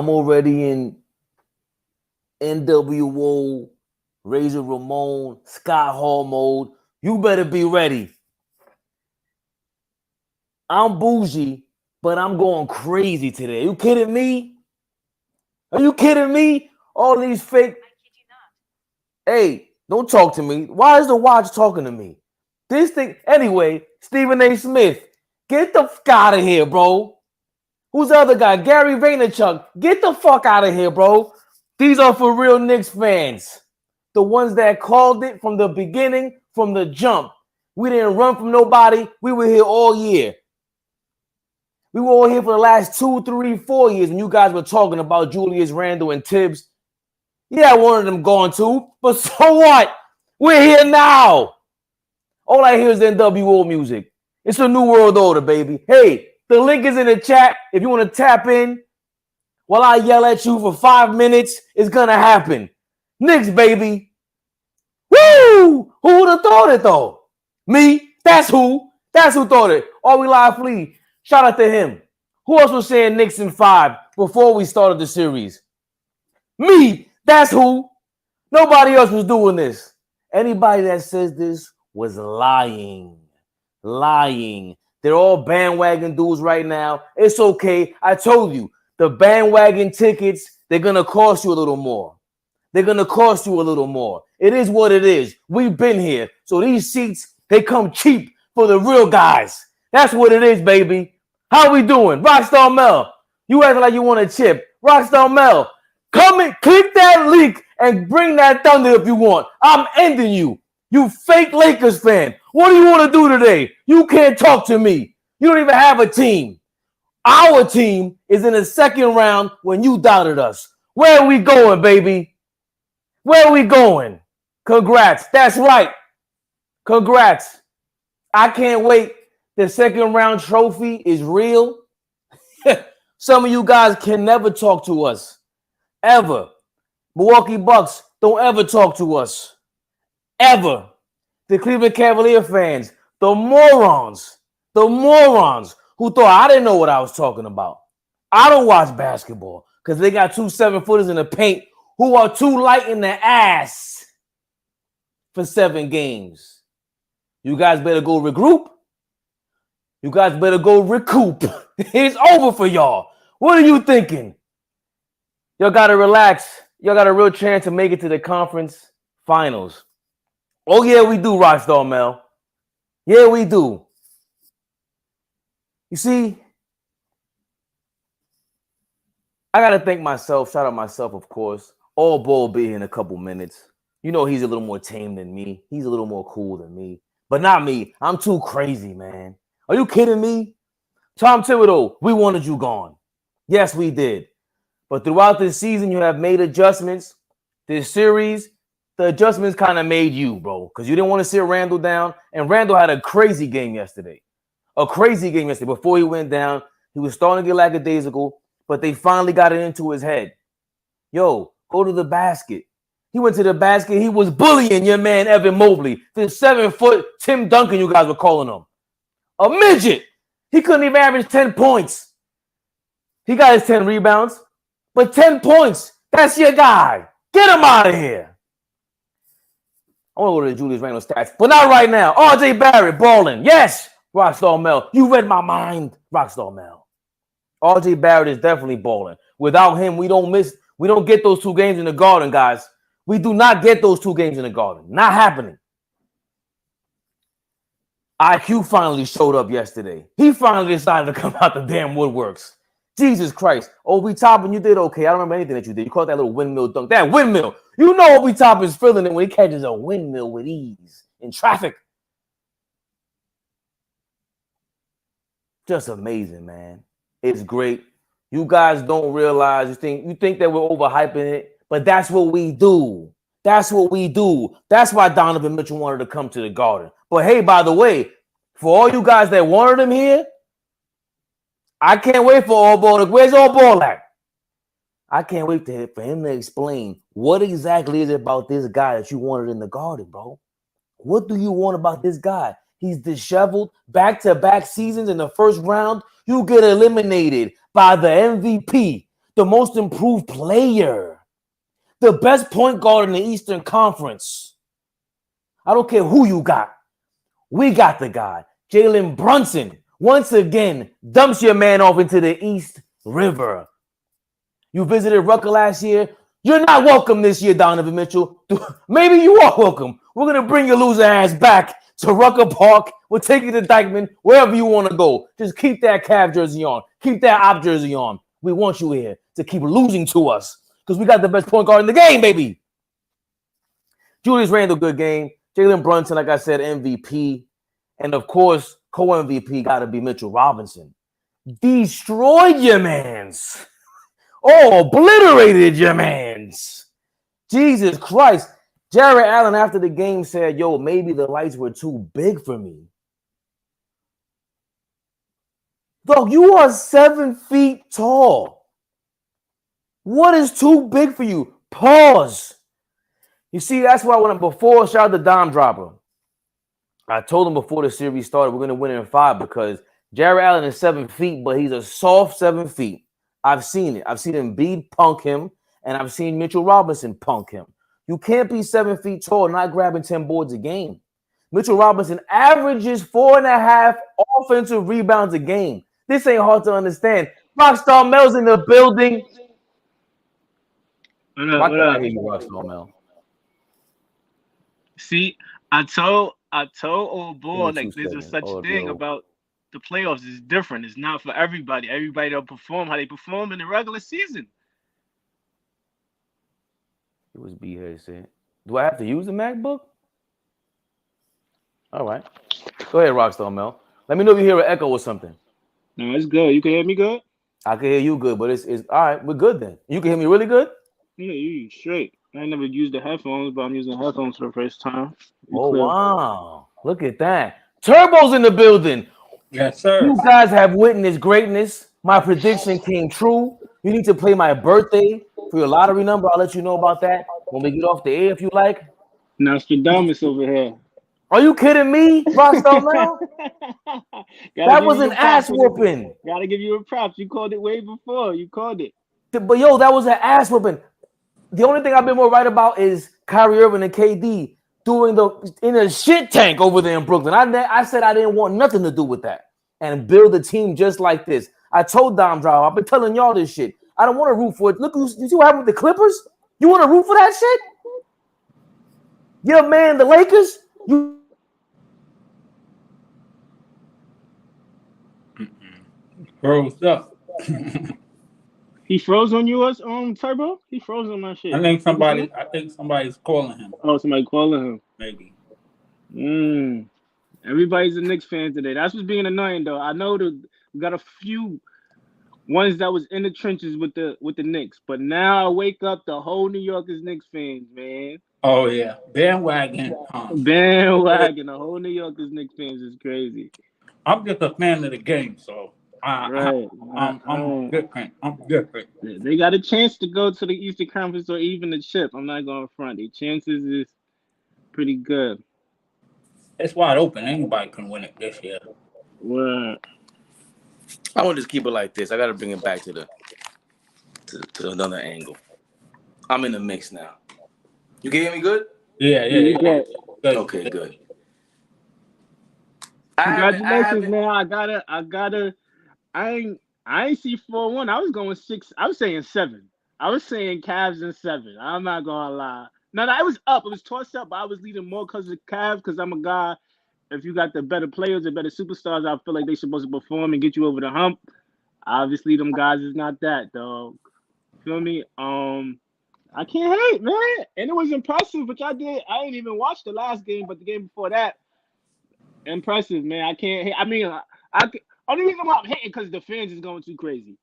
I'm already in NWO, Razor Ramon, Scott Hall mode. You better be ready. I'm bougie, but I'm going crazy today. Are you kidding me? Are you kidding me? All these fake. I kid you not. Hey, don't talk to me. Why is the watch talking to me? This thing. Anyway, Stephen A. Smith, get the fuck out of here, bro. Who's the other guy? Gary Vaynerchuk. Get the fuck out of here, bro. These are for real Knicks fans. The ones that called it from the beginning, from the jump. We didn't run from nobody. We were here all year. We were all here for the last 2, 3, 4 years, and you guys were talking about Julius Randle and Tibbs. Yeah, one of them gone too, but so what? We're here now. All I hear is the NWO music. It's a new world order, baby. Hey, the link is in the chat. If you want to tap in while I yell at you for 5 minutes, it's going to happen. Knicks, baby. Woo! Who would have thought it, though? Me? That's who. That's who thought it. All we live flee. Shout out to him. Who else was saying Knicks in 5 before we started the series? Me. That's who. Nobody else was doing this. Anybody that says this was lying. Lying. They're all bandwagon dudes right now. It's okay. I told you, the bandwagon tickets, they're going to cost you a little more. They're going to cost you a little more. It is what it is. We've been here. So these seats, they come cheap for the real guys. That's what it is, baby. How we doing? Rockstar Mel, you acting like you want a chip. Rockstar Mel, come and click that link and bring that thunder if you want. I'm ending you. You fake Lakers fan. What do you want to do today? You can't talk to me. You don't even have a team. Our team is in the second round when you doubted us. Where are we going, baby? Where are we going? Congrats. That's right. Congrats. I can't wait. The second round trophy is real. Some of you guys can never talk to us. Ever. Milwaukee Bucks, don't ever talk to us. Ever. The Cleveland Cavalier fans, the morons who thought I didn't know what I was talking about. I don't watch basketball because they got 2 7-footers in the paint who are too light in the ass for 7 games. You guys better go regroup. You guys better go recoup. It's over for y'all. What are you thinking? Y'all got to relax. Y'all got a real chance to make it to the conference finals. Oh, yeah, we do, Rockstar Mel. Yeah, we do. You see, I got to thank myself. Shout out myself, of course. ALLBALL will be here in a couple minutes. You know he's a little more tame than me. He's a little more cool than me. But not me. I'm too crazy, man. Are you kidding me? Tom Thibodeau, we wanted you gone. Yes, we did. But throughout this season, you have made adjustments. This series, the adjustments kind of made you, bro, because you didn't want to sit Randall down. And Randall had a crazy game yesterday. A crazy game yesterday. Before he went down, he was starting to get lackadaisical, but they finally got it into his head. Yo, go to the basket. He went to the basket. He was bullying your man, Evan Mobley. This 7-foot Tim Duncan, you guys were calling him. A midget. He couldn't even average 10 points. He got his 10 rebounds, but 10 points. That's your guy. Get him out of here. I want to go to the Julius Randle stats, but not right now. RJ Barrett balling. Yes, Rockstar Mel. You read my mind, Rockstar Mel. RJ Barrett is definitely balling. Without him, we don't get those 2 games in the Garden, guys. We do not get those 2 games in the Garden. Not happening. IQ finally showed up yesterday. He finally decided to come out the damn woodworks. Jesus Christ. Obi Toppin, you did okay. I don't remember anything that you did. You caught that little windmill dunk. That windmill. You know Obi Toppin's feeling it when he catches a windmill with ease in traffic. Just amazing, man. It's great. You guys don't realize, you think that we're overhyping it, but that's what we do. That's what we do. That's why Donovan Mitchell wanted to come to the Garden. But hey, by the way, for all you guys that wanted him here, I can't wait for AllBall. Where's AllBall at? I can't wait for him to explain what exactly is it about this guy that you wanted in the Garden, bro. What do you want about this guy? He's disheveled, back-to-back seasons in the first round. You get eliminated by the MVP. the most improved player, the best point guard in the Eastern Conference. I don't care who you got. We got the guy. Jalen Brunson, once again, dumps your man off into the East River. You visited Rucker last year. You're not welcome this year, Donovan Mitchell. Maybe you are welcome. We're going to bring your loser ass back to Rucker Park. We'll take you to Dykeman, wherever you want to go. Just keep that Cavs jersey on. Keep that op jersey on. We want you here to keep losing to us because we got the best point guard in the game, baby. Julius Randle, good game. Jalen Brunson, like I said, MVP. And, of course, co-MVP got to be Mitchell Robinson. Destroyed your mans. Oh, obliterated your mans. Jesus Christ. Jared Allen, after the game, said, yo, maybe the lights were too big for me. Dog, you are 7 feet tall. What is too big for you? Pause. You see, that's why before, shout out to Dime Dropper. I told him before the series started, we're going to win in 5 because Jared Allen is 7 feet, but he's a soft 7 feet. I've seen it. I've seen Embiid punk him, and I've seen Mitchell Robinson punk him. You can't be 7 feet tall and not grabbing 10 boards a game. Mitchell Robinson averages 4.5 offensive rebounds a game. This ain't hard to understand. Rockstar Mel's in the building. Why can't I hear you, Rockstar Mel? See, I told old boy like there's a such thing about the playoffs is different. It's not for everybody. Everybody don't perform how they perform in the regular season. It was B here saying, do I have to use the MacBook? All right. Go ahead, Rockstar Mel. Let me know if you hear an echo or something. No, it's good. You can hear me good? I can hear you good, but it's all right. We're good then. You can hear me really good? Yeah, you straight. I never used the headphones, but I'm using headphones for the first time. Oh, wow. Look at that. Turbo's in the building. Yes, sir. You guys have witnessed greatness. My prediction came true. You need to play my birthday for your lottery number. I'll let you know about that when we get off the air if you like. Nostradamus over here. Are you kidding me, Rockstar Mel? That was an ass whooping. Gotta give you a props. You called it way before. You called it. But yo, that was an ass whooping. The only thing I've been more right about is Kyrie Irving and KD doing in a shit tank over there in Brooklyn. I said I didn't want nothing to do with that and build a team just like this. I told Dom Drive, I've been telling y'all this shit. I don't want to root for it. Look, you see what happened with the Clippers? You want to root for that shit? Yeah, man, the Lakers? You Froze up. He froze on you, Turbo? He froze on my shit. I think somebody's calling him. Oh, somebody calling him. Maybe. Everybody's a Knicks fan today. That's what's being annoying, though. I know we got a few ones that was in the trenches with the Knicks, but now I wake up, the whole New York is Knicks fans, man. Oh yeah, bandwagon. Bandwagon. The whole New York is Knicks fans is crazy. I'm just a fan of the game, so I'm different. I'm different. They got a chance to go to the Eastern Conference or even the chip. I'm not going front. The chances is pretty good. It's wide open. Anybody can win it this year. Well, I want to just keep it like this. I got to bring it back to another angle. I'm in the mix now. You can hear me good? Yeah. Good. Okay, good. Congratulations, man. I ain't see 4-1. I was going 6. I was saying 7. I was saying Cavs and 7. I'm not gonna lie. No, it was up. It was tossed up, but I was leading more because of Cavs, because I'm a guy. If you got the better players and better superstars, I feel like they supposed to perform and get you over the hump. Obviously, them guys is not that, dog. Feel me? I can't hate, man. And it was impressive, which I did. I didn't even watch the last game, but the game before that, impressive, man. I can't hate. I mean, only reason why I'm hating because the fans is going too crazy.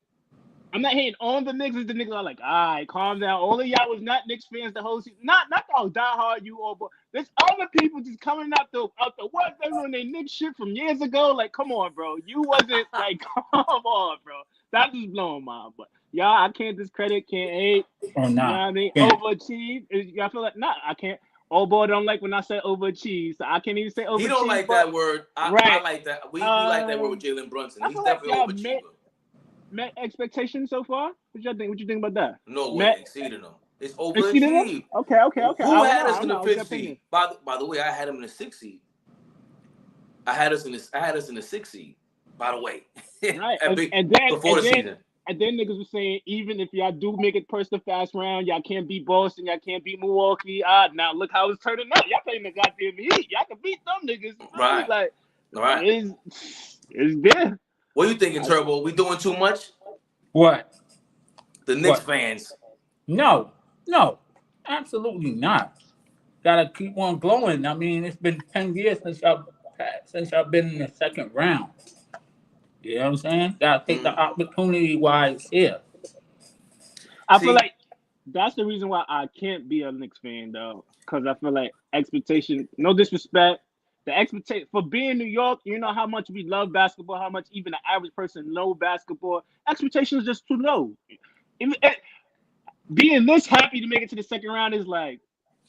I'm not hating on the Knicks. The Knicks are like, all right, calm down. All of y'all was not Knicks fans the whole season. Not the diehard you all, but there's other people just coming out the what they doing their Knicks shit from years ago. Like, come on, bro. You wasn't like, come on, bro. That's just blowing my. But y'all, I can't discredit, can't hate. Oh, no. You know what I mean? Overachieve. I feel like I can't. Old boy don't like when I say overachieve, so I can't even say overachieve. He don't like that word. I like that. We like that word with Jalen Brunson. He's definitely overachiever. Met expectations so far What y'all think? What you think about that? No way, exceeding them. It's Exceeding them? overachieved. Okay. Who had us in the 5th seed? By the way, I had them in the 6th seed. I had us in the 6th seed. By the way, right. Before the season. And then niggas was saying, even if y'all do make it past the fast round, y'all can't beat Boston, y'all can't beat Milwaukee. Now look how it's turning out. Y'all playing the goddamn Heat. Y'all can beat them niggas. Right. Like, right. It's there. What are you thinking, Turbo? We doing too much? What? The Knicks fans. No, absolutely not. Gotta keep on glowing. I mean, it's been 10 years since y'all been in the second round. You know what I'm saying? Gotta take the opportunity while it's here. I feel like that's the reason why I can't be a Knicks fan, though, because I feel like expectation. No disrespect. The expectation for being New York, you know how much we love basketball, how much even the average person know basketball. Expectation is just too low. Being this happy to make it to the second round is like,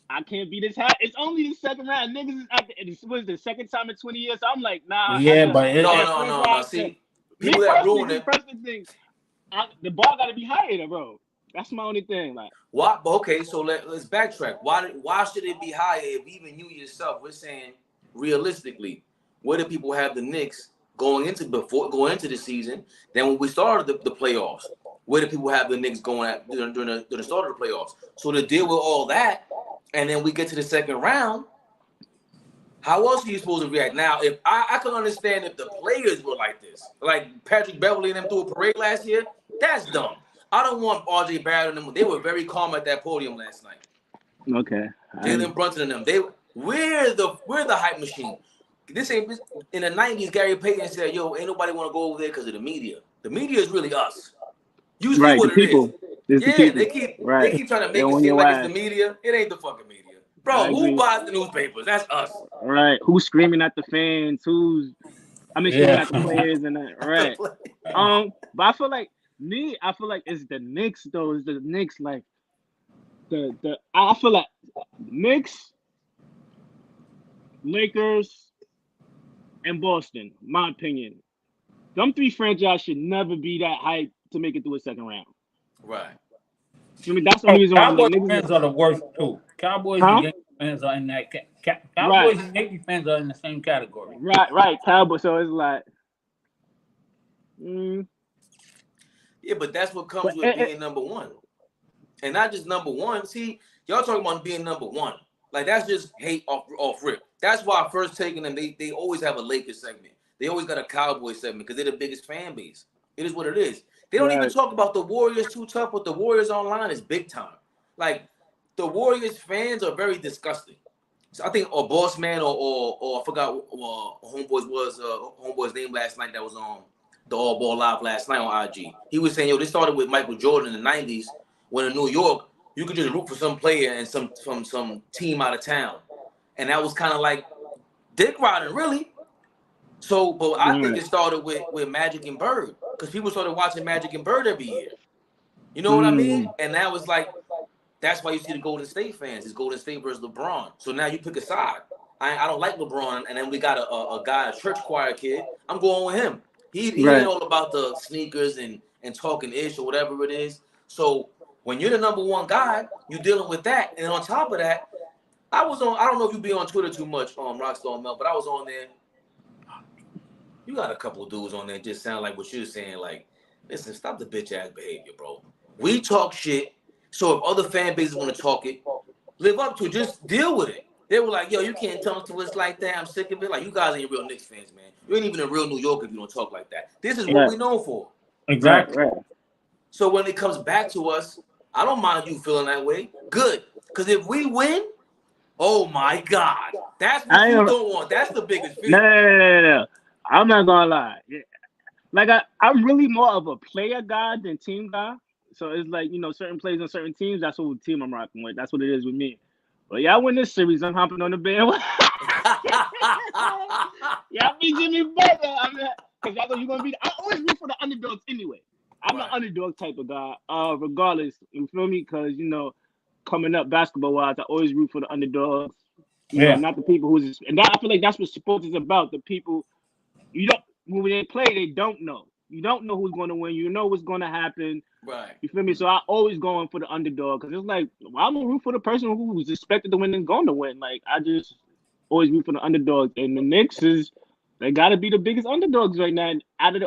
I can't be this happy. It's only the second round. Niggas is at the second time in 20 years. So I'm like, nah. Yeah, no. See, people that ruin it. The bar got to be higher, bro. That's my only thing. Like, why? Okay, so let's backtrack. Why should it be higher if even you yourself, we're saying realistically, where do people have the Knicks going into the season? Then when we started the playoffs, where do people have the Knicks going at during the start of the playoffs? So to deal with all that, and then we get to the second round, how else are you supposed to react? Now, if I can understand if the players were like this, like Patrick Beverly and them threw a parade last year, that's dumb. I don't want RJ Barrett and them. They were very calm at that podium last night. Okay. Jalen Brunson and them. We're the hype machine. This ain't in the 90s. Gary Payton said, "Yo, ain't nobody want to go over there because of the media. The media is really us. Usually, what it is. Yeah, they keep trying to make it seem like it's the media. It ain't the fucking media, bro. Who buys the newspapers? That's us. Right. Who's screaming at the fans? Screaming at the players and that. Right. But I feel like it's the Knicks though. It's the Knicks like I feel like Knicks, Lakers, and Boston, my opinion. Them three franchises should never be that hype to make it through a second round. Right. I mean, that's the reason why Cowboys fans are the worst too. Cowboys and Yankees fans are in that Cowboys and Yankees fans are in the same category. Right. Cowboys. So it's like, yeah, but that's what comes with being number one, and not just number one. See, y'all talking about being number one, like that's just hate off rip. That's why I first taking them. They always have a Lakers segment. They always got a Cowboys segment because they're the biggest fan base. It is what it is. They don't even talk about the Warriors too tough, but the Warriors online is big time. Like the Warriors fans are very disgusting. So I think Boss Man or I forgot what Homeboy's name last night that was on the All Ball Live last night on IG. He was saying, yo, this started with Michael Jordan in the 90s when in New York, you could just root for some player and some team out of town. And that was kind of like dick riding, really. So, but I think it started with Magic and Bird because people started watching Magic and Bird every year. You know what I mean? And that was like, that's why you see the Golden State fans. It's Golden State versus LeBron. So now you pick a side. I don't like LeBron. And then we got a guy, a church choir kid. I'm going with him. He ain't all about the sneakers and talking ish or whatever it is. So when you're the number one guy, you're dealing with that. And on top of that, I don't know if you be on Twitter too much, Rockstar Mel, but I was on there. You got a couple of dudes on there just sound like what you're saying. Like, listen, stop the bitch ass behavior, bro. We talk shit. So if other fan bases want to talk it, live up to it. Just deal with it. They were like, yo, you can't talk to us like that. I'm sick of it. Like, you guys ain't real Knicks fans, man. You ain't even a real New Yorker if you don't talk like that. This is what we known for. Exactly. Right. So when it comes back to us, I don't mind you feeling that way. Good. Because if we win, oh my God. That's what you don't want. That's the biggest fear. No. I'm not gonna lie. Like I'm really more of a player guy than team guy. So it's like, you know, certain plays on certain teams, that's what team I'm rocking with. That's what it is with me. But y'all win this series, I'm hopping on the bandwagon. Y'all beat Jimmy Butler. Because y'all know you're gonna be. I always root for the underdogs anyway. I'm an underdog type of guy, regardless. You feel me? Because, you know, coming up basketball wise, I always root for the underdogs. You know, not the people who's, and that, I feel like that's what sports is about. The people, when they play, they don't know. you don't know who's going to win. You know what's going to happen. Right. You feel me? So I always going for the underdog because it's like, well, I'm gonna root for the person who's expected to win and going to win. Like I just always root for the underdog, and the Knicks they got to be the biggest underdogs right now. Out of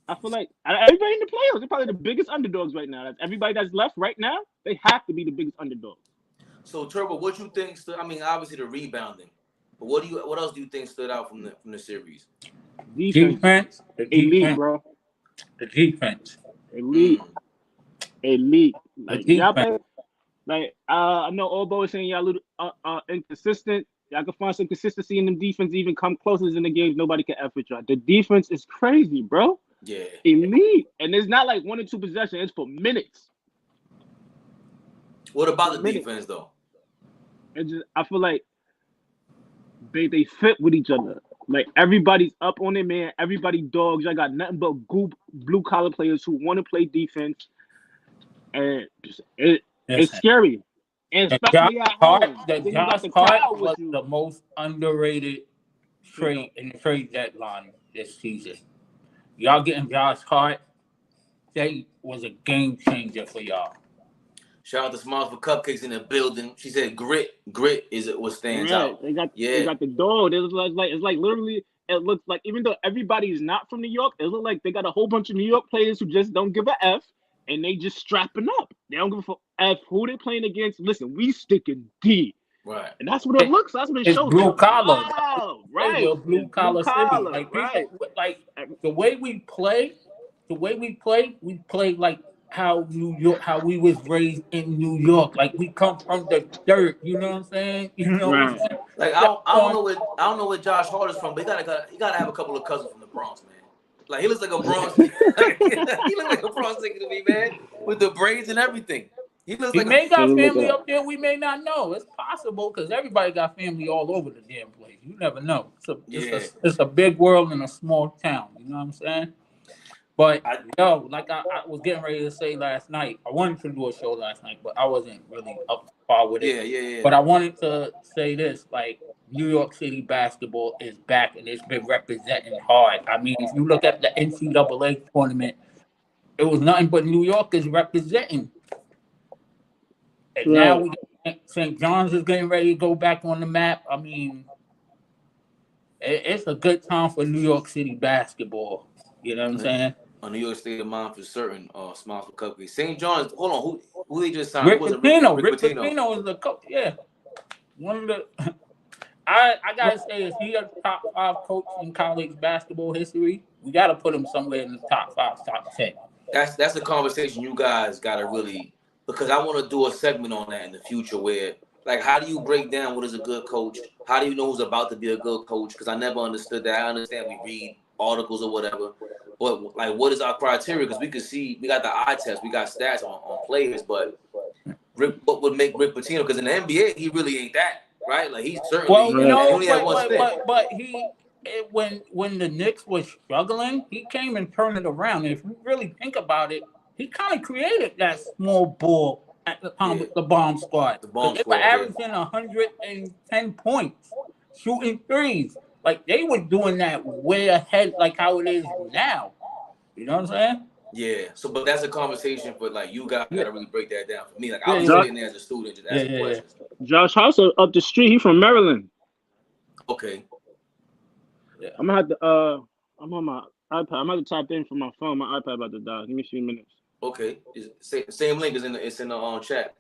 I feel like out of everybody in the playoffs, they're probably the biggest underdogs right now. Everybody that's left right now, they have to be the biggest underdogs. So Turbo, what you think? I mean, obviously the rebounding, but what else do you think stood out from the series? Defense, elite, bro. The defense, elite. Like y'all defense. Like I know AllBall is saying y'all a little inconsistent. Y'all can find some consistency in them defense, even come closest in the games. Nobody can F with y'all. The defense is crazy, bro. Yeah. Elite. And it's not like 1 or 2 possessions, it's for minutes. What about the defense though? I feel like they fit with each other. Like everybody's up on it, man. Everybody dogs. I got nothing but blue collar players who want to play defense, and it's scary. And especially at home. Josh Hart was the most underrated trade in the trade deadline this season. Y'all getting Josh Hart? That was a game changer for y'all. Shout out to Smiles for Cupcakes in the building. She said grit is what stands out. They got the dog. It's like literally, it looks like even though everybody's not from New York, it looks like they got a whole bunch of New York players who just don't give a F and they just strapping up. They don't give a F who they're playing against. Listen, we sticking D. Right. And that's what it looks. That's what it shows. Blue collar. Wow, right. Blue collar city. Like right. Like the way we play, we play like how we was raised in New York. Like we come from the dirt. You know what I'm saying? You know what I'm saying? Like I don't know where Josh Hart is from, but he gotta have a couple of cousins from the Bronx, man. Like he looks like a Bronx. He looks like a Bronx nigga to me, man, with the braids and everything. He may got family up there. We may not know. It's possible because everybody got family all over the damn place. You never know. It's a big world in a small town. You know what I'm saying? But like I was getting ready to say last night, I wanted to do a show last night, but I wasn't really up far with it. Yeah. But I wanted to say this, like New York City basketball is back and it's been representing hard. I mean, if you look at the NCAA tournament, it was nothing but New Yorkers representing. And now St. John's is getting ready to go back on the map. I mean, it's a good time for New York City basketball. You know what I'm saying? A New York State of mind for certain. Smiles for Cupcakes. St. John's. Hold on. Who they just signed? Rick Pitino. Rick Pitino is the coach. Yeah. One of the. I gotta say, is he a top 5 coach in college basketball history? We gotta put him somewhere in the top 5, top 10. That's a conversation you guys gotta really, because I want to do a segment on that in the future where, like, how do you break down what is a good coach? How do you know who's about to be a good coach? Because I never understood that. I understand we read articles or whatever, but like, what is our criteria? Because we could see, we got the eye test, we got stats on players, but what would make Rick Pitino? Because in the NBA, he really ain't that, right? Like he's certainly but he when the Knicks was struggling, he came and turned it around. And if you really think about it, he kind of created that small ball at the time with the bomb squad. They were averaging 110 points, shooting threes. Like they were doing that way ahead, like how it is now. You know what I'm saying? Yeah. So, but that's a conversation for like you guys gotta really break that down for me. Like I was sitting there as a student, just asking questions. Josh House up the street. He from Maryland. Okay. Yeah. I'm gonna have to. I'm on my iPad. I'm gonna type in from my phone. My iPad about to die. Give me a few minutes. Okay. Same link is in the chat.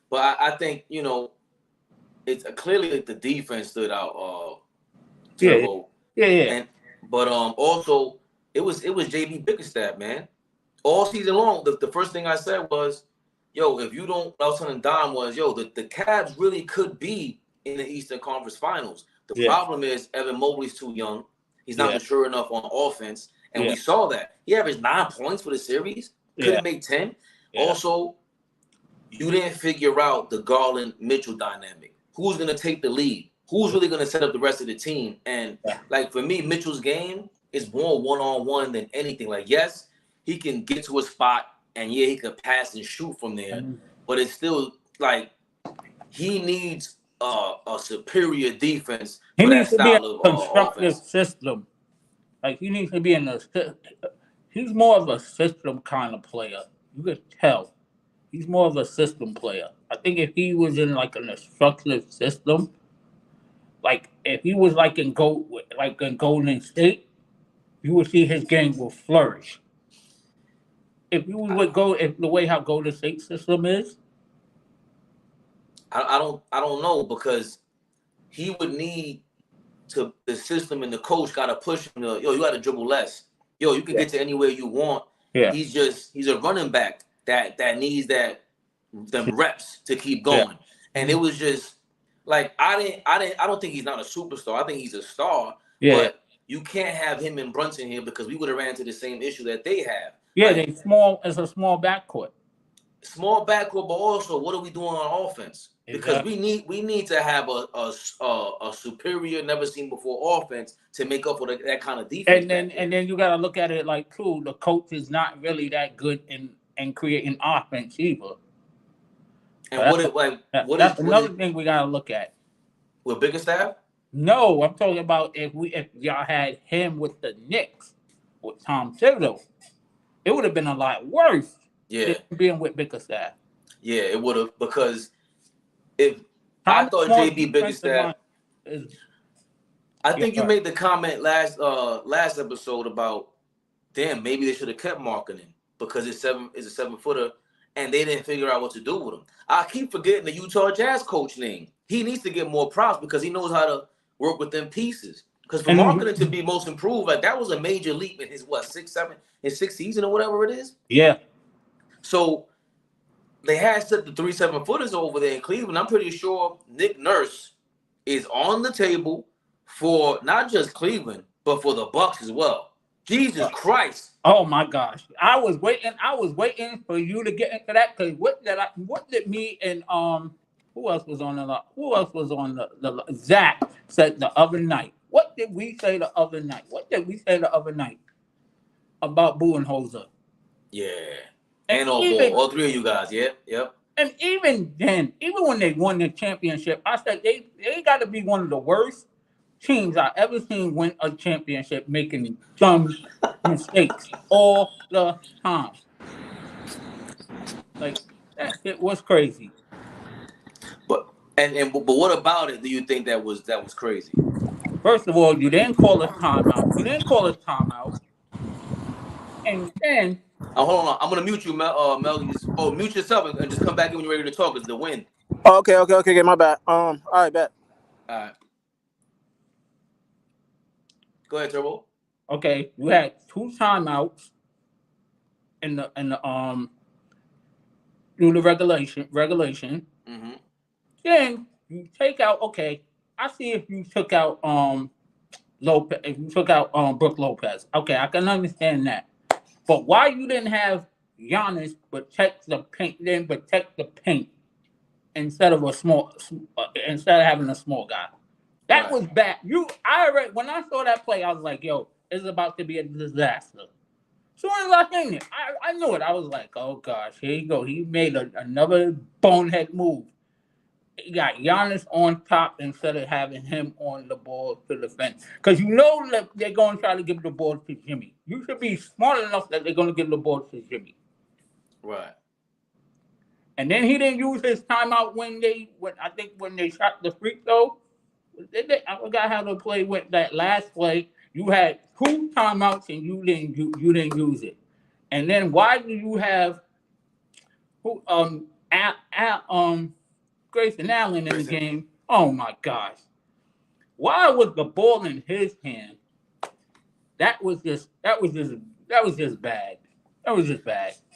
But I think it's clearly the defense stood out. Turbo. Yeah. But also it was JB Bickerstaff, man. All season long, the first thing I said was, yo, if you don't, I was telling Don was, yo, the Cavs really could be in the Eastern Conference Finals. The problem is Evan Mobley's too young. He's not mature enough on offense. And we saw that. He averaged 9 points for the series. Couldn't make 10. Yeah. Also, you didn't figure out the Garland-Mitchell dynamic. Who's going to take the lead? Who's really going to set up the rest of the team? And, like, for me, Mitchell's game is more one-on-one than anything. Like, yes, he can get to a spot, and, he can pass and shoot from there. Mm-hmm. But it's still, like, he needs a superior defense. He needs to be in a constructive system. Like, he needs to be in he's more of a system kind of player. You could tell he's more of a system player. I think if he was in like an instructive system, like if he was like in Golden State, you would see his game will flourish. If you would go if the way how Golden State system is, I don't know because he would need to the system and the coach got to push him to, yo, you got to dribble less. Yo, you can get to anywhere you want. Yeah. He's a running back that needs them reps to keep going. Yeah. And it was just like I don't think he's not a superstar. I think he's a star. Yeah. But you can't have him and Brunson here because we would have ran into the same issue that they have. Yeah, like, it's a small backcourt. Small backcourt, but also what are we doing on offense? Because we need to have a superior, never seen before offense to make up for that kind of defense. And then you got to look at it like too. The coach is not really that good in creating offense either. And that's another thing we got to look at. With bigger staff? No, I'm talking about if y'all had him with the Knicks with Tom Thibodeau, it would have been a lot worse. Yeah, than being with bigger staff. Yeah, it would have because if I thought JB Biggerstaff, I think you made the comment last episode about damn maybe they should have kept marketing because it's a 7-footer and they didn't figure out what to do with him. I keep forgetting the Utah Jazz coach name. He needs to get more props because he knows how to work with them pieces. Because for marketing to be most improved, like that was a major leap in his sixth season or whatever it is. Yeah. So they had set the 3 7-footers over there in Cleveland. I'm pretty sure Nick Nurse is on the table for not just Cleveland, but for the Bucks as well. Jesus Christ. Oh my gosh. I was waiting for you to get into that because what did me and who else was on the Zach said the other night? What did we say the other night? About Budenholzer? Yeah. And all three of you guys, yep. And even then, even when they won the championship, I said they got to be one of the worst teams I ever seen win a championship, making dumb mistakes all the time. Like that shit was crazy. But what about it? Do you think that was crazy? First of all, you didn't call a timeout. And then. Hold on. I'm gonna mute you, Mel. Mute yourself and just come back in when you're ready to talk. It's the win. Oh, okay. My bad. All right, bet. All right. Go ahead, Turbo. Okay, you had 2 timeouts in the through the regulation. Mm-hmm. Then you take out. Okay, I see if you took out Lopez. If you took out Brook Lopez. Okay, I can understand that. But why you didn't have Giannis protect the paint instead of having a small guy? That was bad. When I saw that play, I was like, yo, it's about to be a disaster. Soon as I seen it, I knew it. I was like, oh gosh, here you go. He made another bonehead move. He got Giannis on top instead of having him on the ball to defend. Because you know that they're going to try to give the ball to Jimmy. You should be smart enough that they're going to give the ball to Jimmy. Right. And then he didn't use his timeout when they shot the free throw. I forgot how to play with that last play. You had 2 timeouts and you didn't use it. And then why do you have Grayson Allen in the game? Oh my gosh! Why was the ball in his hand? That was just bad.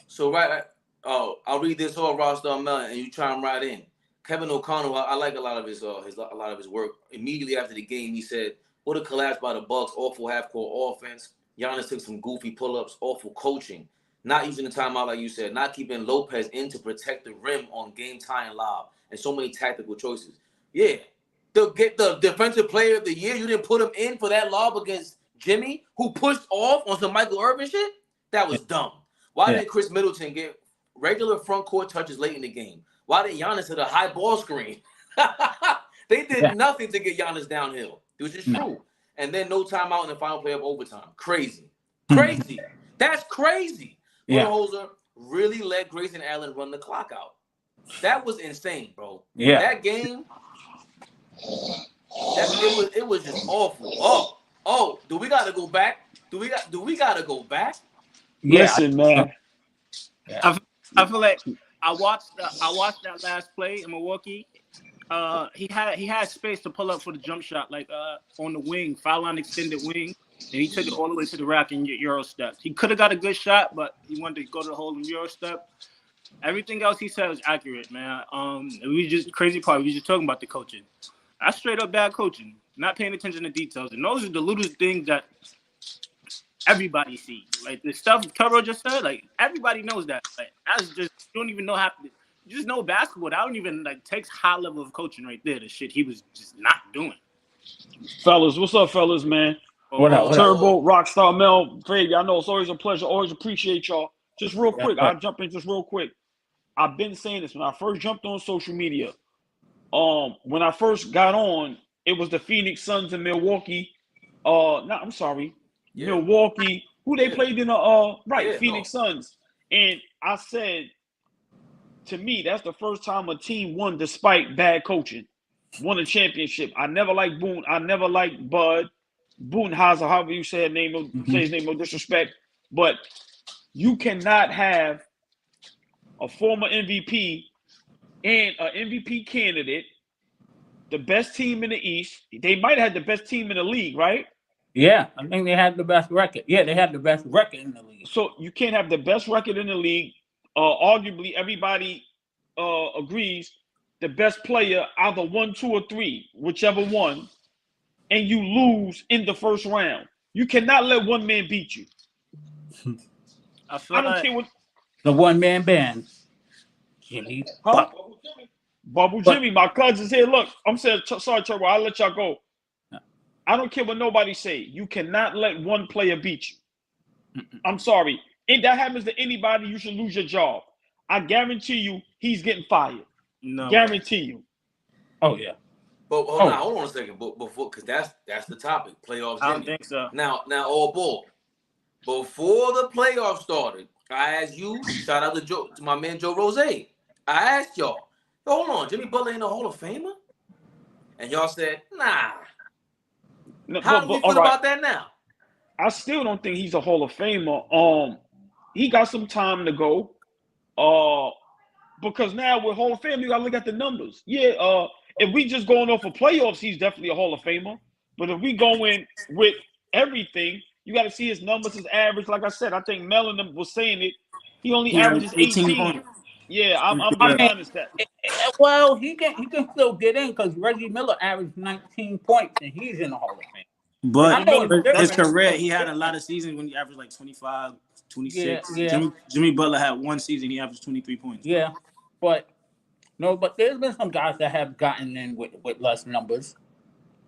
So I'll read this whole roster on Mel, and you chime right in. Kevin O'Connell, I like a lot of his work. Immediately after the game, he said, "What a collapse by the Bucks! Awful half-court offense. Giannis took some goofy pull-ups. Awful coaching. Not using the timeout like you said. Not keeping Lopez in to protect the rim on game-tying lob, and so many tactical choices. Yeah, to get the defensive player of the year, you didn't put him in for that lob against Jimmy, who pushed off on some Michael Irvin shit. That was dumb. Why didn't Chris Middleton get regular front court touches late in the game? Why did Giannis hit a high ball screen? They did nothing to get Giannis downhill. It was just true. And then no timeout in the final play of overtime. Crazy. That's crazy. Yeah. Budenholzer really let Grayson Allen run the clock out. That was insane, bro. Yeah. That game, it was just awful. Oh, do we gotta go back? Do we gotta go back? Yeah. Listen, man. Yeah. I feel like I watched that last play in Milwaukee. He had space to pull up for the jump shot, like on the wing, foul line extended wing, and he took it all the way to the rack and Euro stepped. He could have got a good shot, but he wanted to go to the hole and Euro step. Everything else he said was accurate, man. We just crazy part. We just talking about the coaching. That's straight up bad coaching, not paying attention to details, and those are the littlest things that everybody sees. Like the stuff Turo just said, like everybody knows that. Like that's just you don't even know how to. You just know basketball. That don't even like takes high level of coaching right there. The shit he was just not doing. Fellas, what's up, fellas, man? What up? Turbo, Rockstar Mel, Fabian. I know it's always a pleasure. Always appreciate y'all. Just real quick, right. I'll jump in just real quick. I've been saying this when I first jumped on social media. When I first got on, it was the Phoenix Suns in Milwaukee. Milwaukee. Who they played in Phoenix Suns. And I said, to me, that's the first time a team won despite bad coaching. Won a championship. I never liked Boone. I never liked Bud. Budenholzer, however you say his name, say his name, no disrespect. But you cannot have a former MVP and an MVP candidate, the best team in the East. They might have had the best team in the league, right? Yeah, I think they had the best record. Yeah, they had the best record in the league. So you can't have the best record in the league. Arguably, everybody agrees the best player, either 1, 2, or 3, whichever one, and you lose in the first round. You cannot let one man beat you. I don't care what the one-man band. Jimmy. Bubble Jimmy, my cousin's here. Look, I'm saying, sorry, Turbo, I'll let y'all go. I don't care what nobody say. You cannot let one player beat you. I'm sorry. If that happens to anybody, you should lose your job. I guarantee you he's getting fired. No. Guarantee you. Oh, yeah. But hold on a second. Before, because that's the topic. Playoffs. I don't think so. Now, all ball. Before the playoffs started, I asked you, shout out to my man Joe Rose. I asked y'all, hold on, Jimmy Butler ain't a Hall of Famer? And y'all said, nah. How do you feel about that now? I still don't think he's a Hall of Famer. He got some time to go. Because now with Hall of Fame, you gotta look at the numbers. Yeah, if we just going off of playoffs, he's definitely a Hall of Famer. But if we go in with everything, you got to see his numbers, his average. Like I said, I think Mel and them was saying it. He only averages 18 points. Yeah, I'm being honest. Well, he can still get in because Reggie Miller averaged 19 points and he's in the Hall of Fame. But his career, he had a lot of seasons when he averaged like 25, 26. Yeah. Jimmy Butler had one season, he averaged 23 points. Yeah, but there's been some guys that have gotten in with less numbers.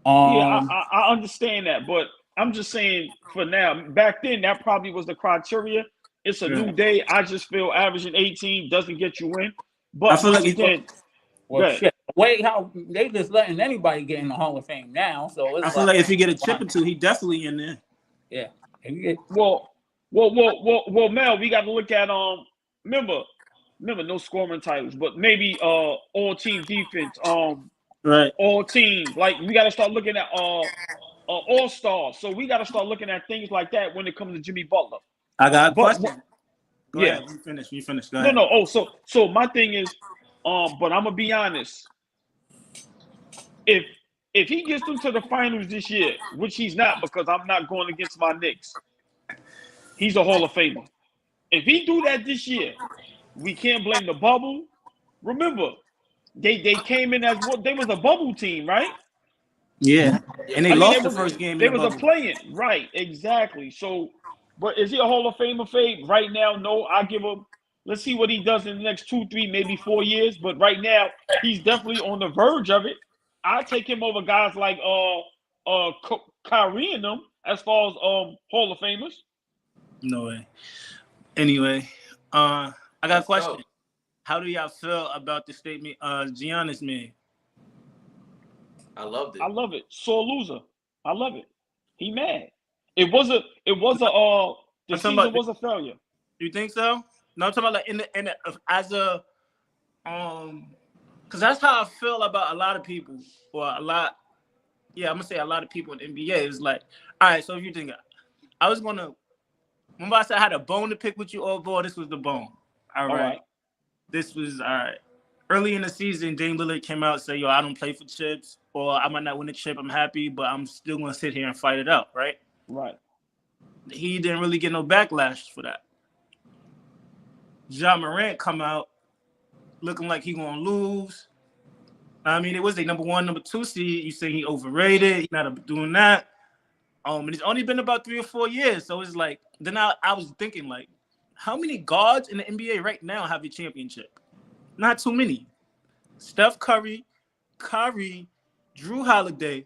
I understand that, but I'm just saying for now. Back then, that probably was the criteria. It's a new day. I just feel averaging 18 doesn't get you in. But I feel like again, shit. The way how they just letting anybody get in the Hall of Fame now. So it's I feel like if you get a chip or two, he definitely in there. Yeah. Well, Mel, we got to look at remember no scoring titles, but maybe all team defense, right, all team. Like we got to start looking at all stars. So we got to start looking at things like that when it comes to Jimmy Butler. I got a question. Go yeah, ahead. You finish. Go ahead. No. Oh, so my thing is, but I'm gonna be honest. If he gets them to the finals this year, which he's not, because I'm not going against my Knicks, he's a Hall of Famer. If he do that this year, we can't blame the bubble. Remember, they came in as what they was a bubble team, right? Yeah, and they lost the first game. They was a play-in, right? Exactly. So, but is he a Hall of Famer, Fabe? Right now, no. I give him. Let's see what he does in the next 2, 3, maybe 4 years. But right now, he's definitely on the verge of it. I take him over guys like Kyrie and them as far as Hall of Famers. No way. Anyway, I got a question. How do y'all feel about the statement Giannis made? I loved it. I love it. Sore loser. I love it. He mad. It was a The season was a failure. You think so? No, I'm talking about like in the as a because that's how I feel about a lot of people, or a lot. Yeah, I'm gonna say a lot of people in the NBA is like, all right. So if you think I was gonna, remember I said I had a bone to pick with you, oh boy, this was the bone. All right. This was all right. Early in the season, Dame Lillard came out and said, yo, I don't play for chips, or I might not win a chip. I'm happy, but I'm still gonna sit here and fight it out, right? Right. He didn't really get no backlash for that. Ja Morant come out looking like he gonna lose. I mean, it was the number 1, number 2 seed. You say he overrated. He's not doing that. And it's only been about 3 or 4 years. So it's like, then I was thinking, like, how many guards in the NBA right now have a championship? Not too many. Steph Curry, Kyrie, Drew Holiday.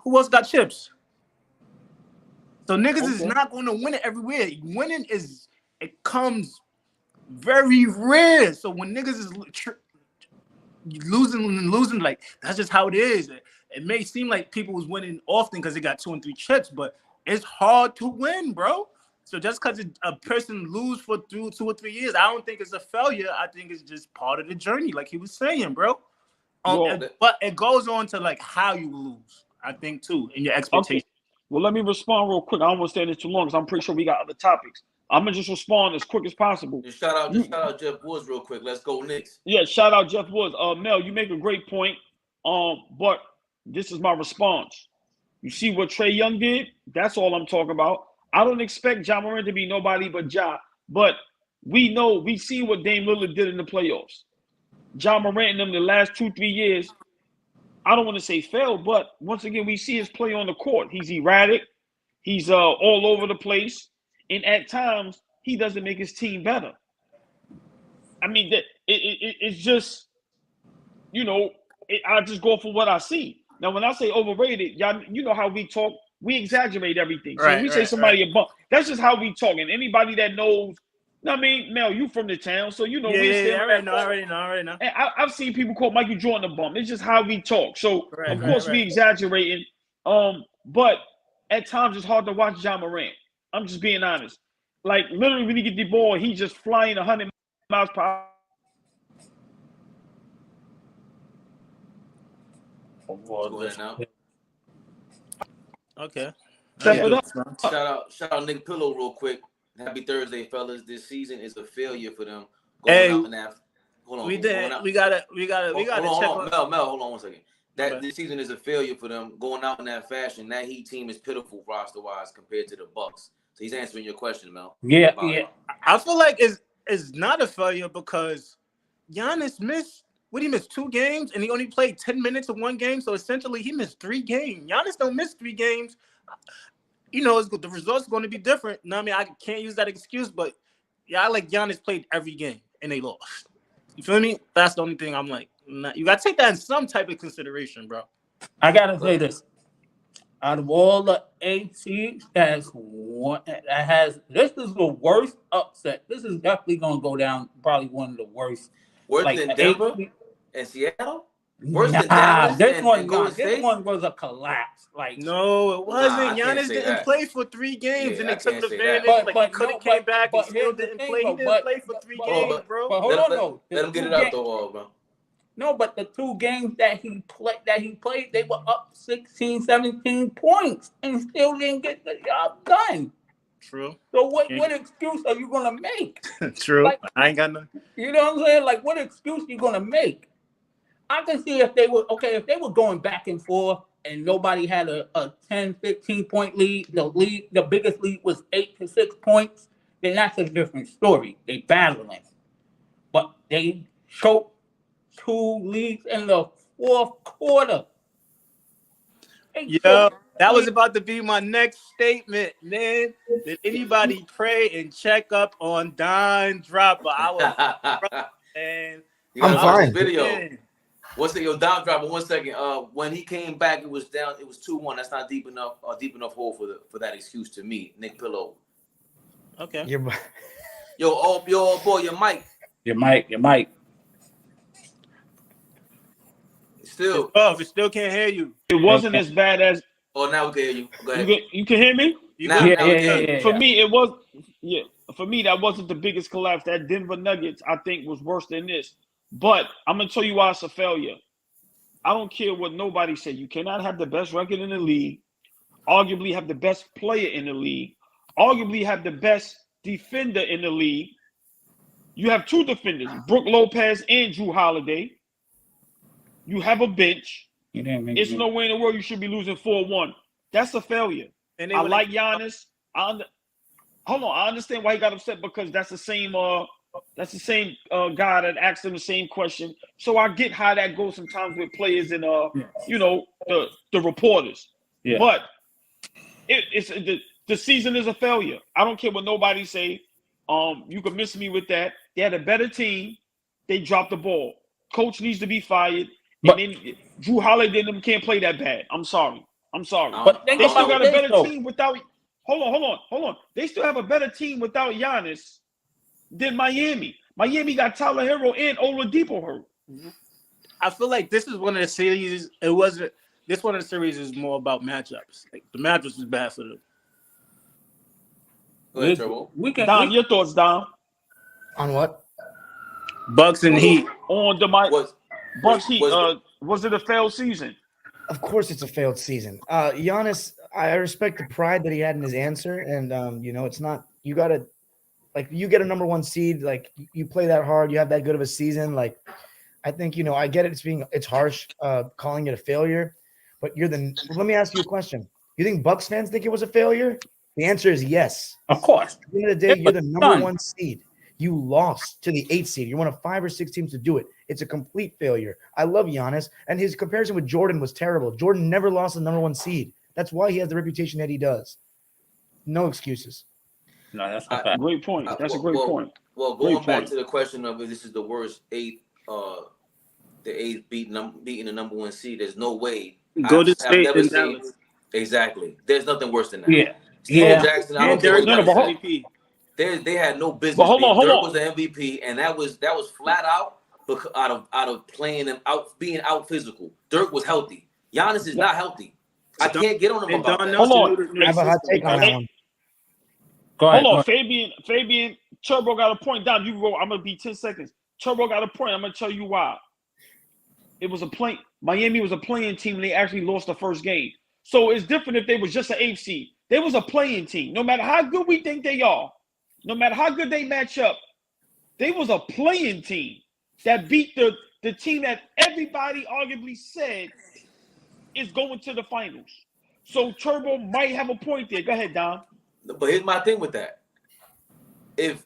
Who else got chips? So niggas is not going to win it everywhere. Winning it comes very rare. So when niggas is losing, like, that's just how it is. It may seem like people was winning often because they got 2 and 3 chips, but it's hard to win, bro. So just because a person lose for 2 or 3 years, I don't think it's a failure. I think it's just part of the journey, like he was saying, bro. But it goes on to like how you lose, I think, too, in your expectations. Okay. Well, let me respond real quick. I don't want to stay there too long because I'm pretty sure we got other topics. I'm gonna just respond as quick as possible. Just shout out Jeff Woods real quick. Let's go Knicks. Yeah, shout out Jeff Woods. Mel, you make a great point. But this is my response. You see what Trae Young did? That's all I'm talking about. I don't expect Ja Morant to be nobody but Ja, but we see what Dame Lillard did in the playoffs. Ja Morant in them the last 2-3 years, I don't want to say failed, but once again, we see his play on the court. He's erratic. He's all over the place. And at times, he doesn't make his team better. I mean, it's just, I just go for what I see. Now, when I say overrated, y'all, you know how we talk. We exaggerate everything. So when we say somebody a bump, that's just how we talk. And anybody that knows, I mean, Mel, you from the town, so you know. I already know. And I've seen people call Michael Jordan a bum. It's just how we talk. So of course we exaggerating. But at times it's hard to watch Ja Morant. I'm just being honest. Like literally, when he get the ball, he's just flying 100 miles per hour. Okay. Shout out Nick Pillow real quick. Happy Thursday, fellas. This season is a failure for them. Hold on. We gotta check on Mel, hold on 1 second. This season is a failure for them going out in that fashion. That Heat team is pitiful roster wise compared to the Bucks. So he's answering your question, Mel. Yeah. I feel like it's not a failure because Giannis missed. He missed 2 games and he only played 10 minutes of 1 game. So essentially, he missed 3 games. Giannis don't miss 3 games. The results are going to be different. I mean, I can't use that excuse, but I like Giannis played every game and they lost. You feel me? That's the only thing I'm like, you got to take that in some type of consideration, bro. I got to say this. Out of all the 8 teams this is the worst upset. This is definitely going to go down probably one of the worst. Worse than Denver and Seattle? Worse than Dallas this one was a collapse. Like, no, it wasn't. Giannis didn't play for 3 games, and they took advantage. He could have came back and still didn't play. He didn't play for 3 games, bro. But hold on, though. Let him get it out the wall, bro. No, but the 2 games that he played, they were up 16, 17 points and still didn't get the job done. True. So what excuse are you gonna make? True. Like, I ain't got none. You know what I'm saying? Like, what excuse you gonna make? I can see if they were going back and forth and nobody had a 10, 15 point lead. The biggest lead was 8 to 6 points. Then that's a different story. They battling, but they choked 2 leads in the 4th quarter. That was about to be my next statement, man. Did anybody pray and check up on Don Dropper? I'm fine. Video. What's your Don Dropper? 1 second. When he came back, it was down. It was 2-1. That's not deep enough hole for that excuse to me, Nick Pillow. Okay. Yo, boy, your mic. Your mic. Still. Oh, we still can't hear you. It wasn't as bad as. Oh, now we can hear you. Go ahead. You can hear me? You Now, good? now again, For me, it was For me, that wasn't the biggest collapse. That Denver Nuggets, I think, was worse than this. But I'm gonna tell you why it's a failure. I don't care what nobody say. You cannot have the best record in the league, arguably have the best player in the league, arguably have the best defender in the league. You have two defenders, Brook Lopez and Drew Holiday. You have a bench. It's no way in the world you should be losing 4-1. That's a failure. And I like Giannis. Hold on, I understand why he got upset because that's the same guy that asked him the same question. So I get how that goes sometimes with players and the reporters. Yeah. But it's the season is a failure. I don't care what nobody say. You can miss me with that. They had a better team. They dropped the ball. Coach needs to be fired. But, and then Drew Holiday and them can't play that bad. I'm sorry. But They still got a better team without. Hold on. They still have a better team without Giannis than Miami. Miami got Tyler Hero and Oladipo hurt. I feel like this is one of the series. It wasn't. This one of the series is more about matchups. Like the matchups is bad for them. go ahead, Turbo. Dom, your thoughts, Dom? On what? Bucks and Heat. On the Bucks Heat. Was it a failed season? Of course, it's a failed season. Giannis, I respect the pride that he had in his answer, and it's not. You gotta, you get a number one seed, you play that hard, you have that good of a season. I think I get it. It's harsh calling it a failure, but let me ask you a question. You think Bucks fans think it was a failure? The answer is yes. Of course. At the end of the day, you're the number one seed. You lost to the 8th seed. You're one of 5 or 6 teams to do it. It's a complete failure. I love Giannis, and his comparison with Jordan was terrible. Jordan never lost the number one seed. That's why he has the reputation that he does. No excuses. No, that's not bad. Great point. That's a great point. Well, going back to the question of if this is the worst the 8th beating the number one seed, there's no way. Go to State and Dallas. Exactly. There's nothing worse than that. Yeah. Steven Jackson, I don't care what Derek, MVP. They had no business. But hold on. Dirk was the MVP, and that was flat out because out of playing them out, being out physical. Dirk was healthy. Giannis is not healthy. I can't get on him about that. Hold on. I have a hot take on that one. Go ahead. Hold on, Fabian, Turbo got a point. Dom, you go. I'm gonna be 10 seconds. Turbo got a point. I'm gonna tell you why. It was Miami was a playing team, and they actually lost the first game. So it's different if they was just an 8th seed. They was a playing team. No matter how good we think they are, no matter how good they match up, they was a playing team that beat the team that everybody arguably said is going to the finals. So Turbo might have a point there. Go ahead, Don. But here's my thing with that. If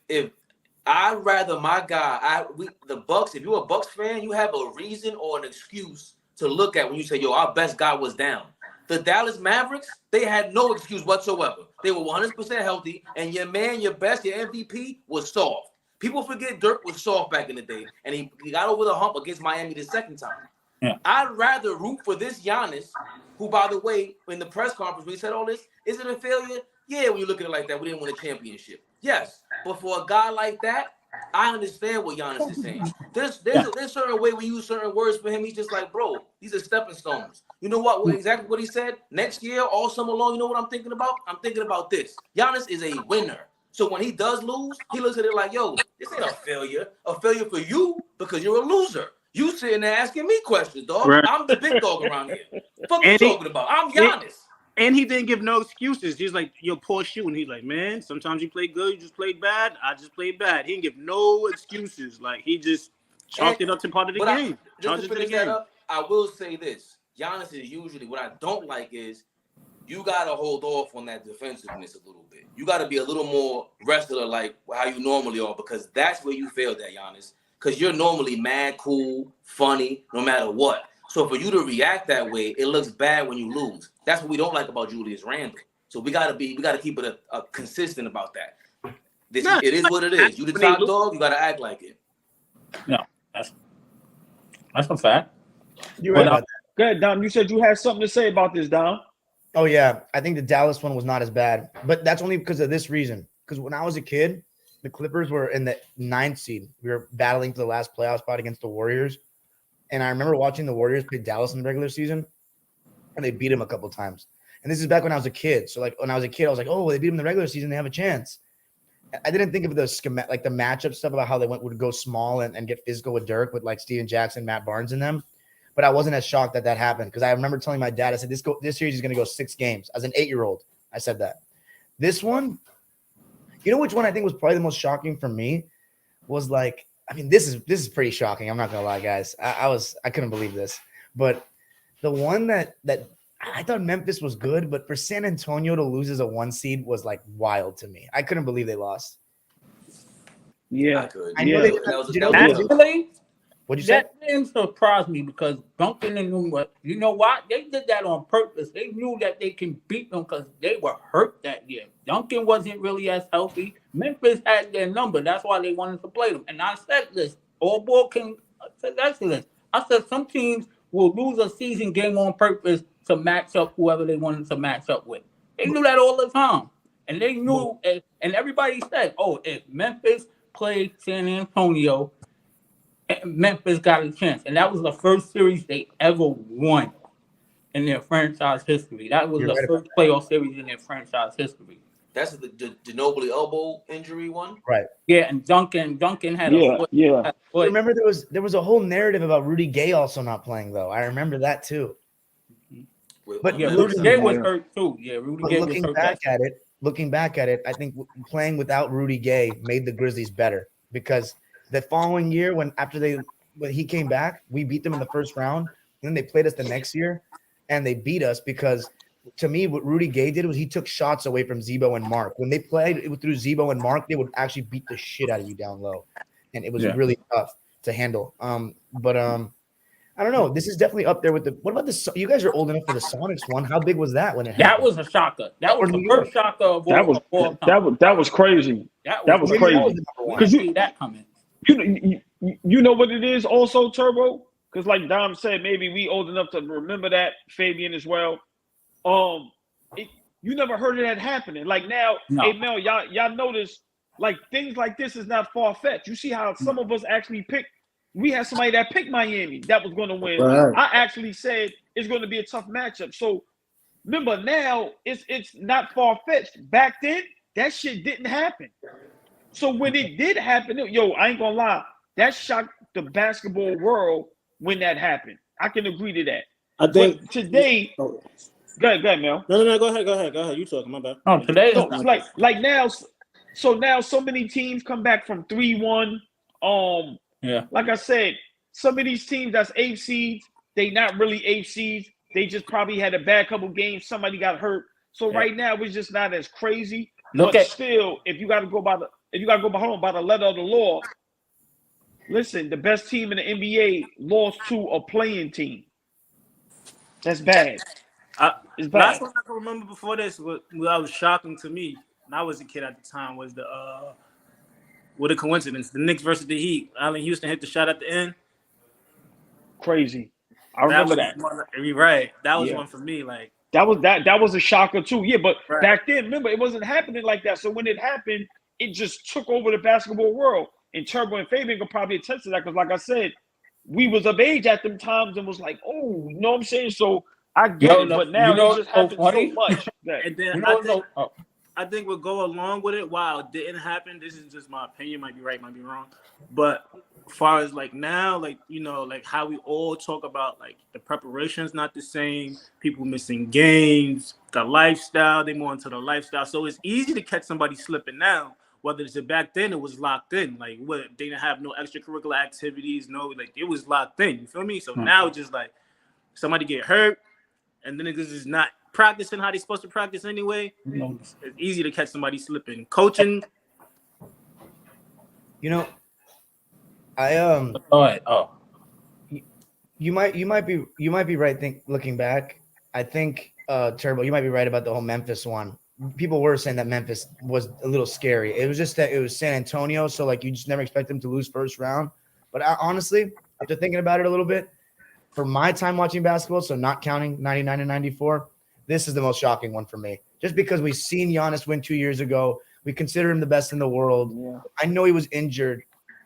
I'd rather my guy, the Bucks, if you're a Bucks fan, you have a reason or an excuse to look at when you say, our best guy was down. The Dallas Mavericks, they had no excuse whatsoever. They were 100% healthy, and your best, your MVP was soft. People forget Dirk was soft back in the day, and he got over the hump against Miami the second time. Yeah. I'd rather root for this Giannis, who, by the way, in the press conference, when he said all this, is it a failure? Yeah, when you look at it like that, we didn't win a championship. Yes, but for a guy like that, I understand what Giannis is saying. There's a certain way we use certain words for him. He's just like, bro, these are stepping stones. You know what? Exactly what he said. Next year, all summer long, you know what I'm thinking about? I'm thinking about this. Giannis is a winner. So when he does lose, he looks at it like, yo, this ain't a failure. A failure for you because you're a loser. You sitting there asking me questions, dog. Right. I'm the big dog around here. Fuck you talking about? I'm Giannis. And he didn't give no excuses. He's like, yo, poor shoe. And he's like, man, sometimes you play good, you just played bad. I just played bad. He didn't give no excuses. Like, he just chalked it up to part of the game. Just to finish that up, I will say this. Giannis is usually, what I don't like is you got to hold off on that defensiveness a little bit. You got to be a little more wrestler like how you normally are, because that's where you failed at, Giannis. Because you're normally mad, cool, funny, no matter what. So for you to react that way, it looks bad when you lose. That's what we don't like about Julius Randle. So we gotta keep it a consistent about that. It is what it is. You the top dog, you gotta act like it. No, that's a fact. You're right about that. Go ahead, Dom. You said you had something to say about this, Dom. Oh yeah, I think the Dallas one was not as bad, but that's only because of this reason. Because when I was a kid, the Clippers were in the 9th seed. We were battling for the last playoff spot against the Warriors. And I remember watching the Warriors play Dallas in the regular season, and they beat them a couple times. And this is back when I was a kid. So like when I was a kid, I was like, oh, they beat them in the regular season, they have a chance. I didn't think of the like the matchup stuff about how they would go small and get physical with Dirk, with like Steven Jackson, Matt Barnes in them. But I wasn't as shocked that happened, because I remember telling my dad, I said, this series is going to go 6 games. As an 8-year-old, I said that. This one, you know which one I think was probably the most shocking for me was like, I mean, this is pretty shocking. I'm not gonna lie, guys. I couldn't believe this. But the one that I thought Memphis was good, but for San Antonio to lose as a 1 seed was like wild to me. I couldn't believe they lost. Yeah, I know they Actually, what'd you say? that didn't surprise me because Duncan and them were, you know what? They did that on purpose. They knew that they can beat them because they were hurt that year. Duncan wasn't really as healthy. Memphis had their number. That's why they wanted to play them. And I said this, AllBall can that's this. I said some teams will lose a season game on purpose to match up whoever they wanted to match up with. They knew that all the time. And they knew, and everybody said, oh, if Memphis played San Antonio, Memphis got a chance. And that was the first series they ever won in their franchise history. That was the first playoff series in their franchise history. That's the Ginobili elbow injury one? Right. Yeah, and Duncan had a foot. Yeah. I remember there was a whole narrative about Rudy Gay also not playing, though. I remember that too. But yeah, Rudy Gay was hurt too. Yeah, Rudy Gay was hurt. Looking back at it, I think playing without Rudy Gay made the Grizzlies better, because the following year, when he came back, we beat them in the first round. And then they played us the next year, and they beat us because, to me, what Rudy Gay did was he took shots away from Zebo and Mark. When they played through Zebo and Mark, they would actually beat the shit out of you down low, and it was really tough to handle. But I don't know. This is definitely up there with the. What about the? You guys are old enough for the Sonics one. How big was that when it happened? That was a shocker. That was the first shocker of all time. That was crazy. That was crazy. Because you see that coming. You know what it is also, Turbo? Because like Dom said, maybe we old enough to remember that, Fabian as well. You never heard of that happening. Like now, hey Mel, y'all notice like things like this is not far-fetched. You see how some of us actually picked. We had somebody that picked Miami that was going to win. Right. I actually said it's going to be a tough matchup. So remember, now it's not far-fetched. Back then, that shit didn't happen. So when it did happen, I ain't gonna lie, that shocked the basketball world when that happened. I can agree to that. I think but today, go ahead, Mel. No, go ahead. You talking? My bad. Oh, today it's like now. So now so many teams come back from 3-1. Like I said, some of these teams that's 8 seeds, they not really 8 seeds. They just probably had a bad couple games. Somebody got hurt. So right now it's just not as crazy. Still, if you got to go by the letter of the law, listen, the best team in the NBA lost to a playing team. That's bad. It's bad. Last one I can remember before this, what was shocking to me, and I was a kid at the time, was what a coincidence. The Knicks versus the Heat. Allen Houston hit the shot at the end. Crazy. I remember that. Right. That was one for me. Like that was a shocker too. Yeah, but back then, remember, it wasn't happening like that. So when it happened, it just took over the basketball world. And Turbo and Fabian could probably attest to that, because like I said, we was of age at them times and was like, oh, you know what I'm saying? So I get it, but now it just happens so much. And then I think we'll go along with it. While it didn't happen, this is just my opinion. Might be right, might be wrong. But as far as like now, like, like how we all talk about like the preparation's not the same. People missing games, the lifestyle, they more into the lifestyle. So it's easy to catch somebody slipping now. Whether it's back then, it was locked in. Like what, they didn't have no extracurricular activities. No, like it was locked in. You feel me? So now it's just like somebody get hurt, and then niggas is not practicing how they supposed to practice anyway. It's easy to catch somebody slipping. Coaching. You might be right. Looking back, I think Turbo, you might be right about the whole Memphis one. People were saying that Memphis was a little scary. It was just that it was San Antonio, so like you just never expect them to lose first round. But honestly, after thinking about it a little bit, for my time watching basketball, so not counting 99 and 94, this is the most shocking one for me. Just because we've seen Giannis win 2 years ago, we consider him the best in the world. Yeah. I know he was injured,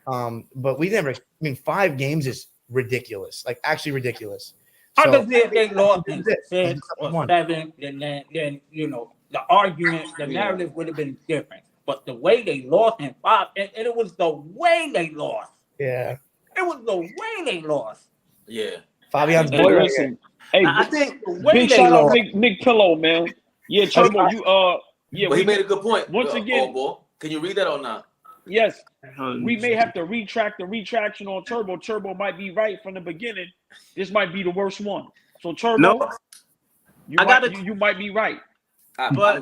but we never. 5 games is ridiculous, like actually ridiculous. Obviously, if they lost in This. 6 or 7, then you know the argument, the narrative would have been different. But the way they lost in 5, and it was the way they lost. Yeah. It was the way they lost. Yeah. Fabian's Hey, boy right listen. Hey, I think the way big they shout out lost. Nick Pillow, man. Yeah, Turbo, you yeah. But he made a good point. Once again, can you read that or not? yes, we may have to retract the retraction on Turbo. Turbo might be right from the beginning. This might be the worst one. So Turbo, you might be right. I'm going.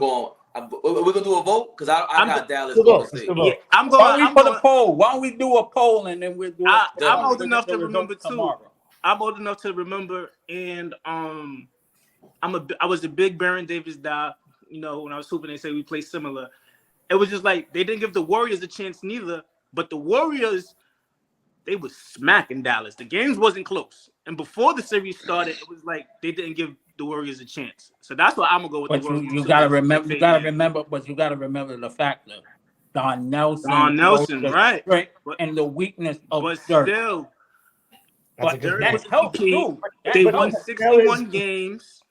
We're gonna do a vote because I got Dallas. Yeah, I'm going. Why don't we put a poll? Why don't we do a poll and then we'll do it? I'm old enough to remember too. Tomorrow. I'm old enough to remember, and I was a big Baron Davis guy. You know, when I was hooping, they say we play similar. It was just like they didn't give the Warriors a chance neither. But the Warriors, they was smacking Dallas. The games wasn't close, and before the series started, it was like they didn't give the Warriors a chance. So that's why I'm gonna go with the Warriors. You gotta remember. You gotta remember the factor. Don Nelson, right? And the weakness of but Dirk. Still, but that helps too. They won 61 games,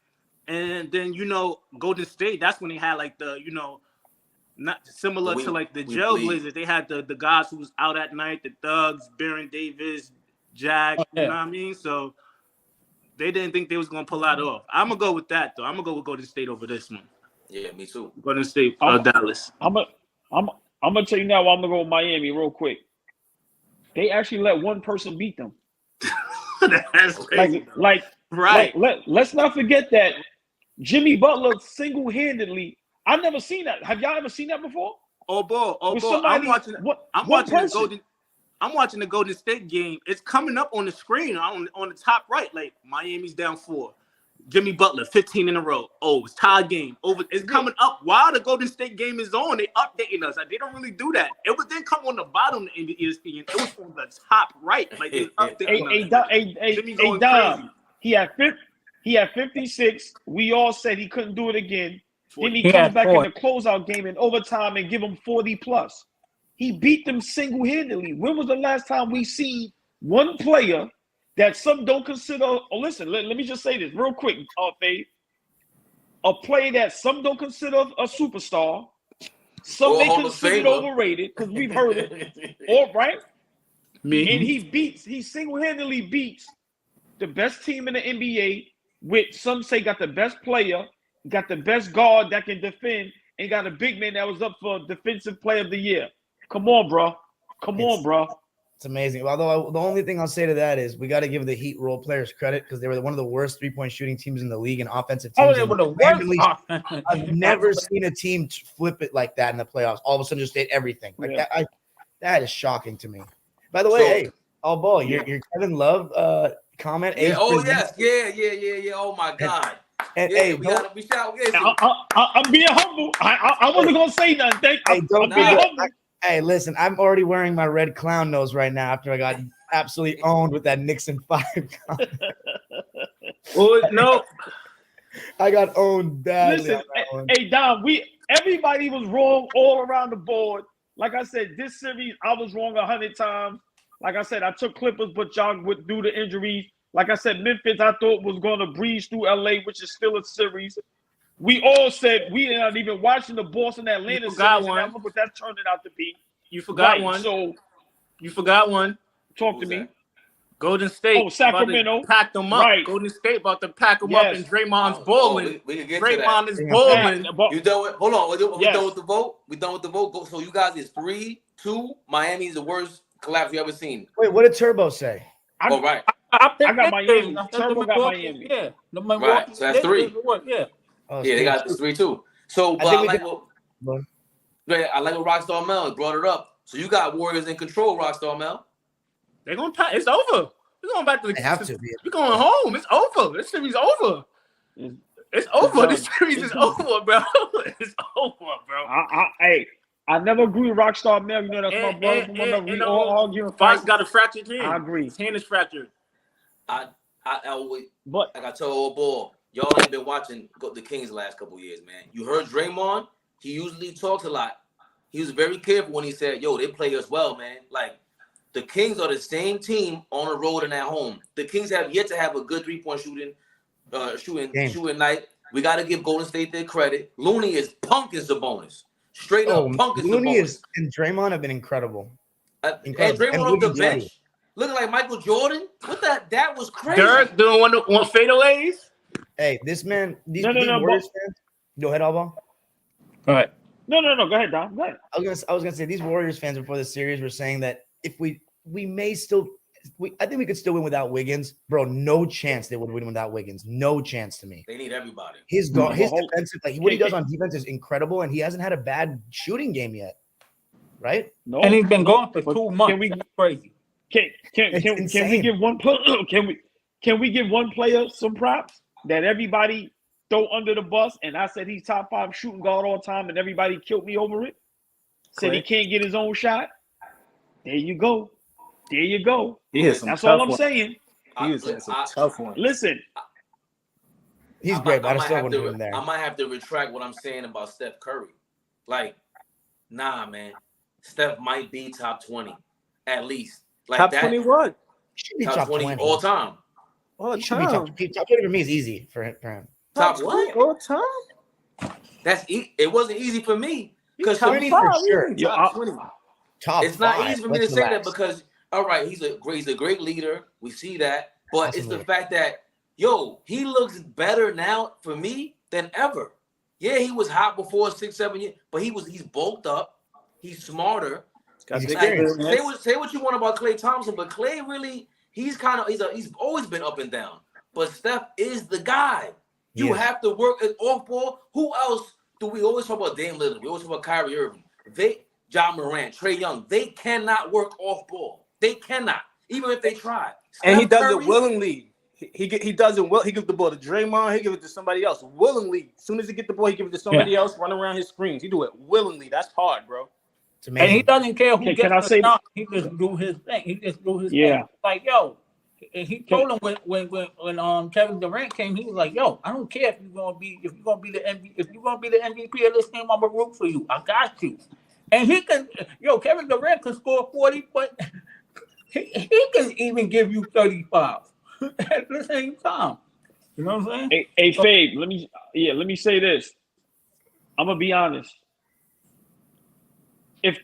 and then Golden State. That's when they had like the not similar to like the Trailblazers. They had the guys who was out at night, the Thugs, Baron Davis, Jack. You know what I mean? So they didn't think they was gonna pull that off. I'm gonna go with that though. I'm gonna go with Golden State over this one. Yeah, me too. Golden State, Dallas. I'm gonna tell you now. I'm gonna go with Miami real quick. They actually let one person beat them. That's crazy. Right. Let's not forget that Jimmy Butler single-handedly. I've never seen that. Have y'all ever seen that before? Ball. I'm watching the Golden State game. It's coming up on the screen on the top right. Like Miami's down 4. Jimmy Butler, 15 in a row. Oh, it's tied game. It's coming up while the Golden State game is on. They updating us. Like, they don't really do that. It would then come on the bottom of the ESPN. It was on the top right. Like they updating us. Dom. He had 56. We all said he couldn't do it again. Then he comes back in the closeout game in overtime and give him 40 plus. He beat them single-handedly. When was the last time we see one player that some don't consider? Oh, listen, let me just say this real quick, Faye. A player that some don't consider a superstar, some may consider overrated because we've heard it. All right, and he single-handedly beats the best team in the NBA, which some say got the best player, got the best guard that can defend, and got a big man that was up for Defensive Player of the Year. Come on, bro. It's amazing. Although the only thing I'll say to that is we got to give the Heat role players credit because they were one of the worst 3-point shooting teams in the league and offensive teams. They were the worst. I've never seen a team flip it like that in the playoffs. All of a sudden, just did everything like that. That is shocking to me. By the way, hey, AllBall, your Kevin Love comment. Yeah. Oh yes, yeah. Oh my God. And hey, we gotta be shout. I'm being humble. I wasn't gonna say nothing. I'm being humble. Hey, listen, I'm already wearing my red clown nose right now after I got absolutely owned with that Knicks in 5 comment. Well, no. I got owned badly. Listen, hey, Dom, everybody was wrong all around the board. Like I said, this series, I was wrong 100 times. Like I said, I took Clippers, but y'all would do the injuries. Like I said, Memphis, I thought was going to breeze through LA, which is still a series. We all said we are not even watching the Boston Atlanta series. And what that turned out to be. You forgot one. So you forgot one. Talk to me. Golden State. Oh, Sacramento. Pack them up. Right. Golden State about to pack them up, and Draymond's balling. We can get Draymond is balling. You done with? Hold on. We done with the vote. We done with the vote. So you guys is 3-2. Miami's the worst collapse you ever seen. Wait, what did Turbo say? Right. I got Miami. Turbo got Miami. Yeah. Right. So that's 3. Yeah. Yeah, they got 3-2. So, but I like what Rockstar Mel brought it up. So you got Warriors in control, Rockstar Mel. They're gonna pass. It's over. We're going back to the. They have to be. We're going home. It's over. This series over. It's over. This series is over, bro. It's over, bro. I never agree with Rockstar Mel. You know that's my brother. We all argue. Fox got a fractured hand. I agree. His hand is fractured. I always, but like I told AllBall, y'all ain't been watching the Kings the last couple of years, man. You heard Draymond. He usually talks a lot. He was very careful when he said, "Yo, they play us well, man." Like The Kings are the same team on the road and at home. The Kings have yet to have a good 3-point shooting night. We got to give Golden State their credit. Looney is punk as the bonus. Straight up punk as the bonus. And Draymond have been incredible. And Draymond off the bench, looking like Michael Jordan. What that was crazy. Dirk doing one fadeaways. Hey, this man, these Warriors fans. Go ahead, AllBall. Go ahead. No. Go ahead, Dom. Go ahead. I was gonna say these Warriors fans before the series were saying that if we may still, I think we could still win without Wiggins, bro. No chance they would win without Wiggins. No chance to me. They need everybody. His defensive, like what he does on defense is incredible, and he hasn't had a bad shooting game yet, right? No, and he's been going for 2 months. That's crazy. Can we give one can we give one player some props that everybody throw under the bus? And I said he's top 5 shooting guard all time, and everybody killed me over it. Said he can't get his own shot. There you go. That's all I'm saying. He was some tough one. Listen, he's great, but I still wouldn't put him there. I might have to retract what I'm saying about Steph Curry. Like, nah, man. Steph might be top 20 at least. Like top 21. Top 20 all time. All time. Top 20 for me is easy for him. Top what? All time. It wasn't easy for me because for me for sure. Top it's not easy for me to say that because all right, he's a great leader. We see that, but it's the fact that he looks better now for me than ever. Yeah, he was hot before 6-7 years, but he's bulked up. He's smarter. Say what you want about Klay Thompson, but Klay really he's always been up and down. But Steph is the guy. You have to work at off ball. Who else do we always talk about? Dame Lillard. We always talk about Kyrie Irving. John Morant, Trae Young. They cannot work off ball. They cannot, even if they try. And he does it willingly. He does it well. He gives the ball to Draymond. He gives it to somebody else willingly. As soon as he gets the ball, he gives it to somebody else. Run around his screens. He do it willingly. That's hard, bro. And he doesn't care who gets the shot. He just do his thing. He just do his thing. Like he told him when Kevin Durant came, he was like, I don't care if you're gonna be the MVP of this team. I'm gonna root for you. I got you. And he can, Kevin Durant can score 40, but he can even give you 35 at the same time. You know what I'm saying? Hey, Fabe, let me say this. I'm gonna be honest. If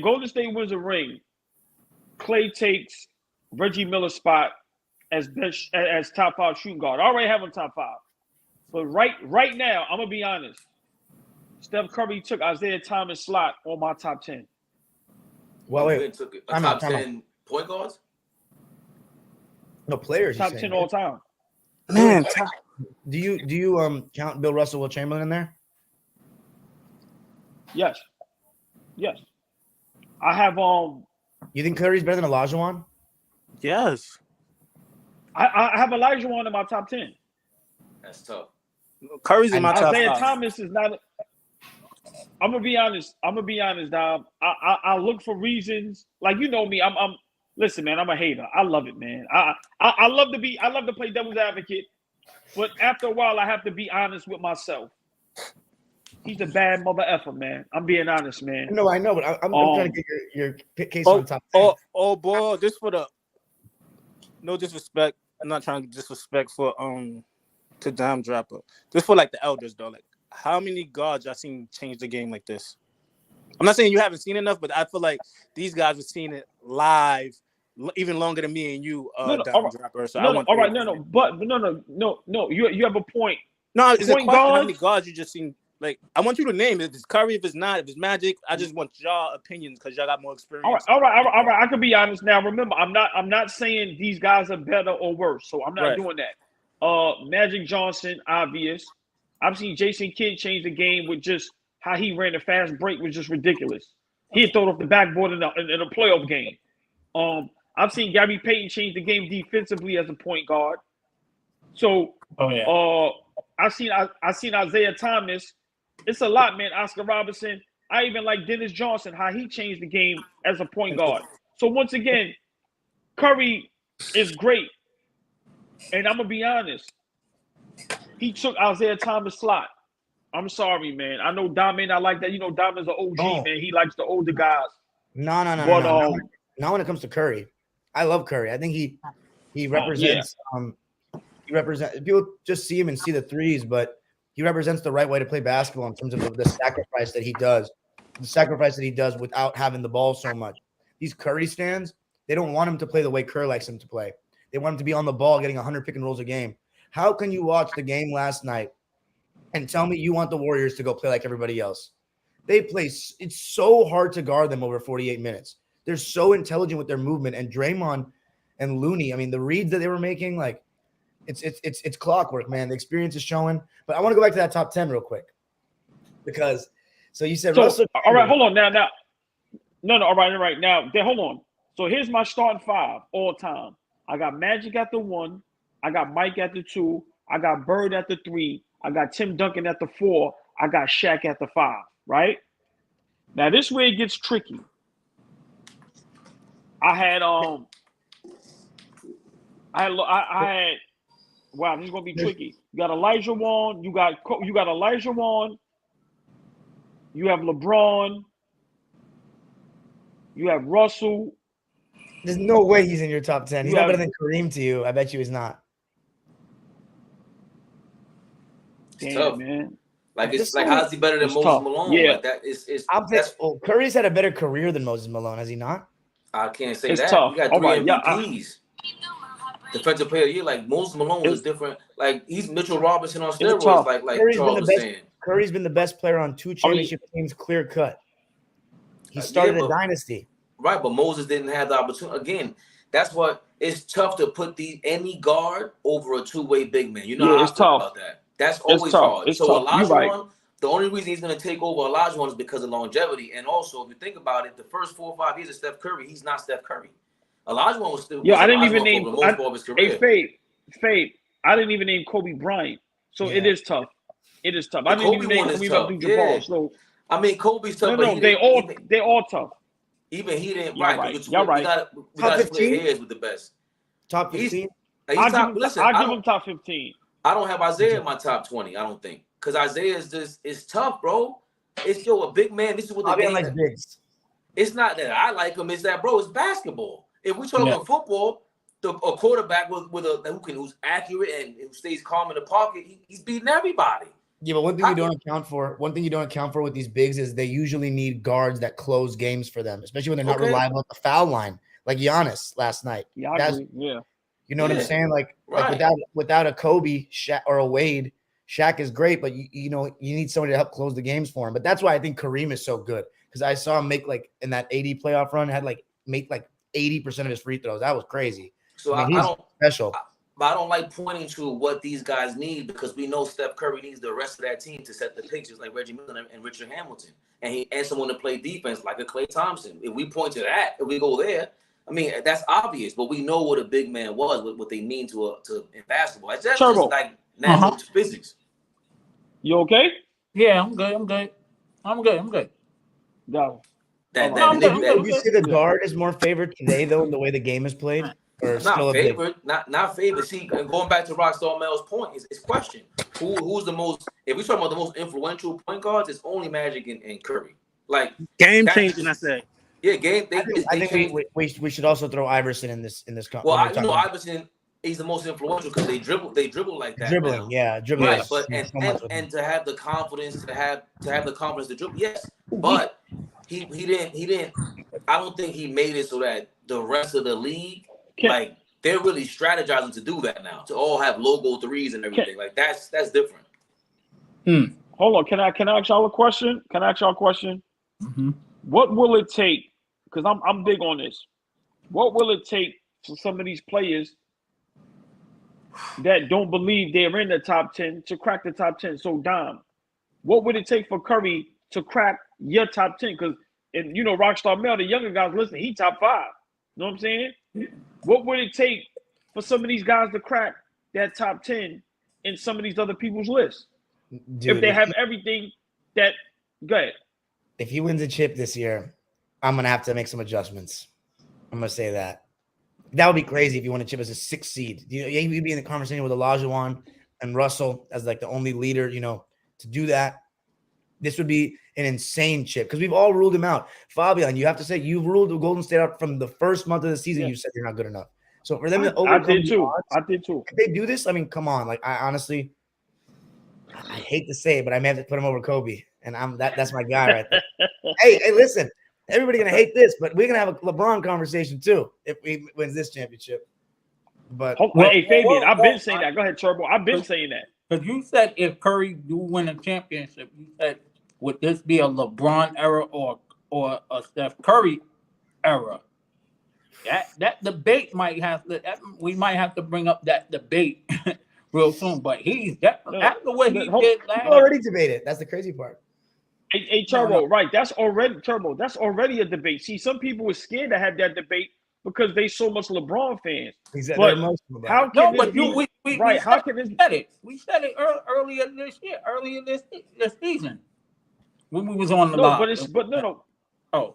Golden State wins a ring, Klay takes Reggie Miller's spot as top 5 shooting guard. I already have him top 5, but right now, I'm gonna be honest. Steph Curry took Isaiah Thomas' slot on my top 10. Well, wait, took a top 10 point guards? No players. Top 10 all time. Man, do you count Bill Russell, Will Chamberlain in there? Yes. I have You think Curry's better than Olajuwon? Yes. I have Olajuwon in my top 10. That's tough. Curry's in my top 5. Isaiah Thomas is not. I'm gonna be honest, Dom. I look for reasons. Like you know me, I'm listen, man, I'm a hater. I love it, man. I love to play devil's advocate, but after a while I have to be honest with myself. He's a bad mother effer, man. I'm being honest, man. No, I know, but I'm trying to get your case on top 10. Oh boy, this for the no disrespect. I'm not trying to disrespect for to Dime Dropper. This for like the elders though. Like how many guards I've seen change the game like this? I'm not saying you haven't seen enough, but I feel like these guys have seen it live even longer than me and you, Dime Dropper. So no. You have a point. No, it's a question how many guards you just seen. Like, I want you to name it. If it's Curry, if it's not, if it's Magic, I just want y'all opinions because y'all got more experience. All right. I can be honest now. Remember, I'm not saying these guys are better or worse, so I'm not doing that. Magic Johnson, obvious. I've seen Jason Kidd change the game with just how he ran the fast break was just ridiculous. He had thrown off the backboard in a playoff game. I've seen Gary Payton change the game defensively as a point guard. So, I've seen Isaiah Thomas. It's a lot, man. Oscar Robertson. I even like Dennis Johnson, how he changed the game as a point guard. So once again, Curry is great. And I'm going to be honest. He took Isaiah Thomas' slot. I'm sorry, man. I know Dom may not like that. You know, Dom is an OG, man. He likes the older guys. No. But Not when it comes to Curry. I love Curry. I think he represents people just see him and see the threes, but he represents the right way to play basketball in terms of the sacrifice that he does. The sacrifice that he does without having the ball so much. These Curry stands, they don't want him to play the way Kerr likes him to play. They want him to be on the ball, getting 100 pick and rolls a game. How can you watch the game last night and tell me you want the Warriors to go play like everybody else? They play. It's so hard to guard them over 48 minutes. They're so intelligent with their movement. And Draymond and Looney, I mean, the reads that they were making, like, it's clockwork, man. The experience is showing. But I want to go back to that top 10 real quick. Because, so you said Russell. All right, hold on. Now. No, all right. Now, hold on. So here's my starting 5 all time. I got Magic at the 1. I got Mike at the 2. I got Bird at the 3. I got Tim Duncan at the 4. I got Shaq at the 5, right? Now, this way it gets tricky. I had wow, this is gonna be tricky. You got Elijah Wan, you got Elijah Wan, you have LeBron, you have Russell. There's no way he's in your top 10. He's not better than Kareem to you. I bet you he's not. It's Damn, tough, man. Like it's like, how's he better than Moses Malone? Yeah, like that is. Curry's had a better career than Moses Malone, has he not? I can't say it's that. Tough. You got 3 MVPs. Defensive player of the year, like Moses Malone was different. Like he's Mitchell Robinson on steroids. Like Charles was saying. Curry's been the best player on 2 championship teams, clear cut. He started a dynasty. Right, but Moses didn't have the opportunity. Again, that's what it's tough to put any guard over a 2-way big man. You know how I feel about that. That's always hard. So Olajuwon, the only reason he's going to take over Olajuwon is because of longevity. And also, if you think about it, the first 4 or 5 years of Steph Curry, he's not Steph Curry. Olajuwon was still. I didn't even name. Hey, Fade. I didn't even name Kobe Bryant. So it is tough. It is tough. I didn't even name Kobe Abdul-Jabbar. So I mean, Kobe's tough. No, they all tough. Even he didn't. Y'all right. Y'all right. We got to split hairs with the best. Top 15. I'll give him top 15. I don't have Isaiah in my top 20. I don't think, because Isaiah is tough, bro. It's a big man. This is what the game like bigs. It's not that I like him. It's that, bro. It's basketball. If we talk about football, a quarterback who's accurate and who stays calm in the pocket, he's beating everybody. Yeah, but one thing you don't account for with these bigs is they usually need guards that close games for them, especially when they're not reliable at the foul line, like Giannis last night. Yeah, I agree. Yeah. You know what I'm saying? Like without a Kobe or a Wade, Shaq is great, but you need somebody to help close the games for him. But that's why I think Kareem is so good, because I saw him make, like, in that 80 playoff run, make 80% of his free throws. That was crazy. So I don't special. But I don't like pointing to what these guys need, because we know Steph Curry needs the rest of that team to set the pictures, like Reggie Miller and Richard Hamilton, and someone to play defense like a Klay Thompson. If we point to that, if we go there, I mean, that's obvious. But we know what a big man was, what they mean to in basketball. That's just like natural physics. You okay? Yeah, I'm good. No. Would you say the guard is more favored today, though, in the way the game is played? Or not favorite, not favorite. See, going back to Rockstar Mel's point, it's question. Who's the most? If we talk about the most influential point guards, it's only Magic and Curry. Like game changing, I say. Yeah, game. I think we should also throw Iverson in this. Well, Iverson, he's the most influential because they dribble like that. Dribbling. Right, but and to have the confidence to dribble, yes, but he didn't. I don't think he made it so that the rest of the league. Like, they're really strategizing to do that now, to all have logo threes and everything. Like, that's different. Hold on, can I ask y'all a question? Mm-hmm. What will it take? Because I'm big on this. What will it take for some of these players that don't believe they're in the top 10 to crack the top 10? So, Dom, what would it take for Curry to crack your top 10? Because, Rockstar Mel, the younger guys listening, he top 5. You know what I'm saying? What would it take for some of these guys to crack that top 10 in some of these other people's lists? Dude, if they have everything that good. If he wins a chip this year, I'm going to have to make some adjustments. I'm going to say that. That would be crazy if you won a chip as a 6th seed. You'd be in the conversation with Olajuwon and Russell as like the only leader, to do that. This would be an insane chip because we've all ruled him out. Fabian, you have to say you've ruled the Golden State out from the first month of the season. Yeah. You said they're not good enough. So for them to I overcome did the too. odds, I did too. if they do this, I mean, come on. Like I honestly, I hate to say it, but I may have to put him over Kobe, and that's my guy right there. hey, listen, everybody gonna hate this, but we're gonna have a LeBron conversation too if we wins this championship. But hey, Fabian, I've been saying that. Go ahead, Turbo. I've been saying that. Because you said if Curry do win a championship, you said would this be a LeBron era or a Steph Curry era? That debate might have to. We might have to bring up that debate real soon. But he's definitely after what he did last. Already debated. That's the crazy part. Hey, Turbo, right? That's already Turbo. That's already a debate. See, some people were scared to have that debate because they so much LeBron fans. But how can how can this? We said it earlier this year, earlier this season when we was on the live.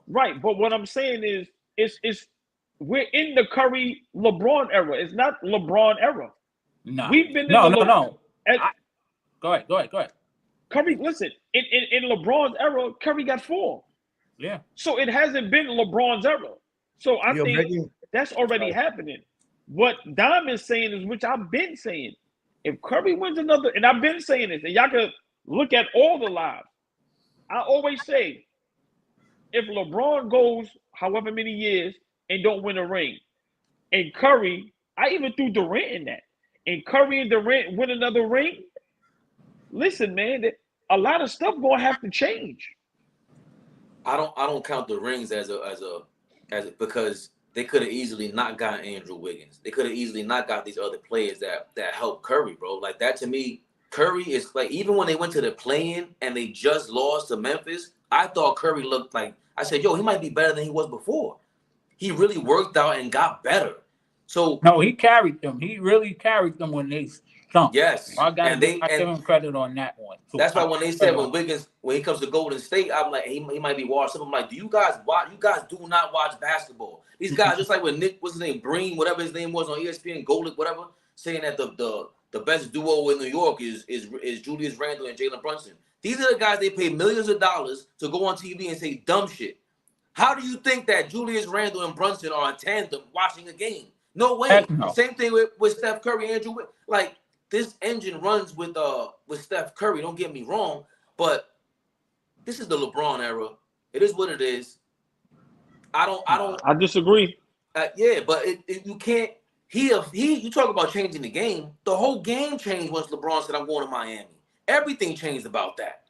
Right. But what I'm saying is, it's we're in the Curry LeBron era. It's not LeBron era. No, we've been no. Go ahead. Curry, listen, in LeBron's era, Curry got 4. Yeah. So it hasn't been LeBron's era. So I think that's already happening. What Dom is saying is, which I've been saying, if Curry wins another, and I've been saying this, and y'all can look at all the lives. I always say, if LeBron goes however many years and don't win a ring, and Curry, I even threw Durant in that, and Curry and Durant win another ring, listen, man, a lot of stuff gonna have to change. I don't count the rings as a because they could have easily not got Andrew Wiggins. They could have easily not got these other players that help Curry, bro. Like that to me, Curry is like, even when they went to the play-in and they just lost to Memphis, I thought Curry looked like, I said, yo, he might be better than he was before. He really worked out and got better. So no, he carried them. He really carried them when they stunk. Yes, I give him credit on that one. So that's why when they said when he comes to Golden State, I'm like, he might be washed up. I'm like, do you guys watch? You guys do not watch basketball. These guys, just like when Nick, what's his name, Breen, whatever his name was on ESPN, Golick, whatever, saying that the best duo in New York is Julius Randle and Jalen Brunson. These are the guys they pay millions of dollars to go on TV and say dumb shit. How do you think that Julius Randle and Brunson are a tandem watching a game? No way. No. Same thing with Steph Curry, Andrew. Like, this engine runs with Steph Curry. Don't get me wrong, but this is the LeBron era. It is what it is. I disagree. Yeah, but you can't. You talk about changing the game. The whole game changed once LeBron said, "I'm going to Miami." Everything changed about that.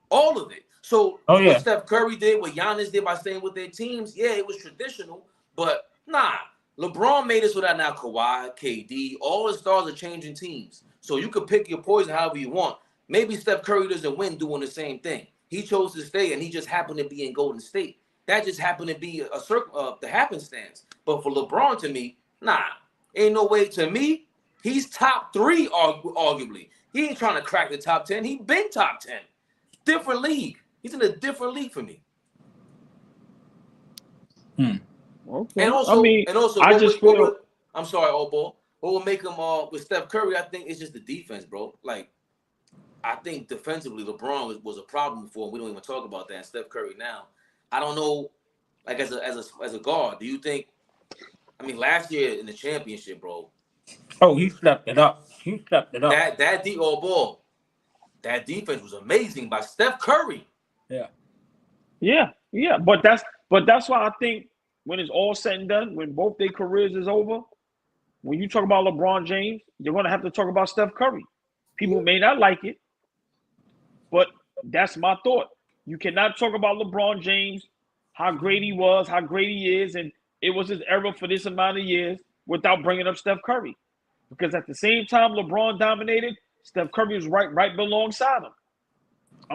All of it. So what Steph Curry did, what Giannis did by staying with their teams, yeah, it was traditional, but nah. LeBron made it so that now Kawhi, KD, all the stars are changing teams. So you can pick your poison however you want. Maybe Steph Curry doesn't win doing the same thing. He chose to stay, and he just happened to be in Golden State. That just happened to be a circle, the happenstance. But for LeBron, to me, nah, ain't no way. To me, he's top 3, arguably. He ain't trying to crack the top 10. He been top 10. Different league. He's in a different league for me. Okay. And also, I'm sorry, AllBall. What will make him with Steph Curry, I think, is just the defense, bro. Like, I think defensively, LeBron was a problem before. We don't even talk about that. And Steph Curry now, I don't know. Like as a guard, do you think? I mean, last year in the championship, bro. Oh, he stepped it up. That AllBall, that defense was amazing by Steph Curry. Yeah. But that's why I think when it's all said and done, when both their careers is over, when you talk about LeBron James, you're going to have to talk about Steph Curry. People may not like it, but that's my thought. You cannot talk about LeBron James, how great he was, how great he is, and it was his era for this amount of years without bringing up Steph Curry. Because at the same time LeBron dominated, Steph Curry was right alongside him.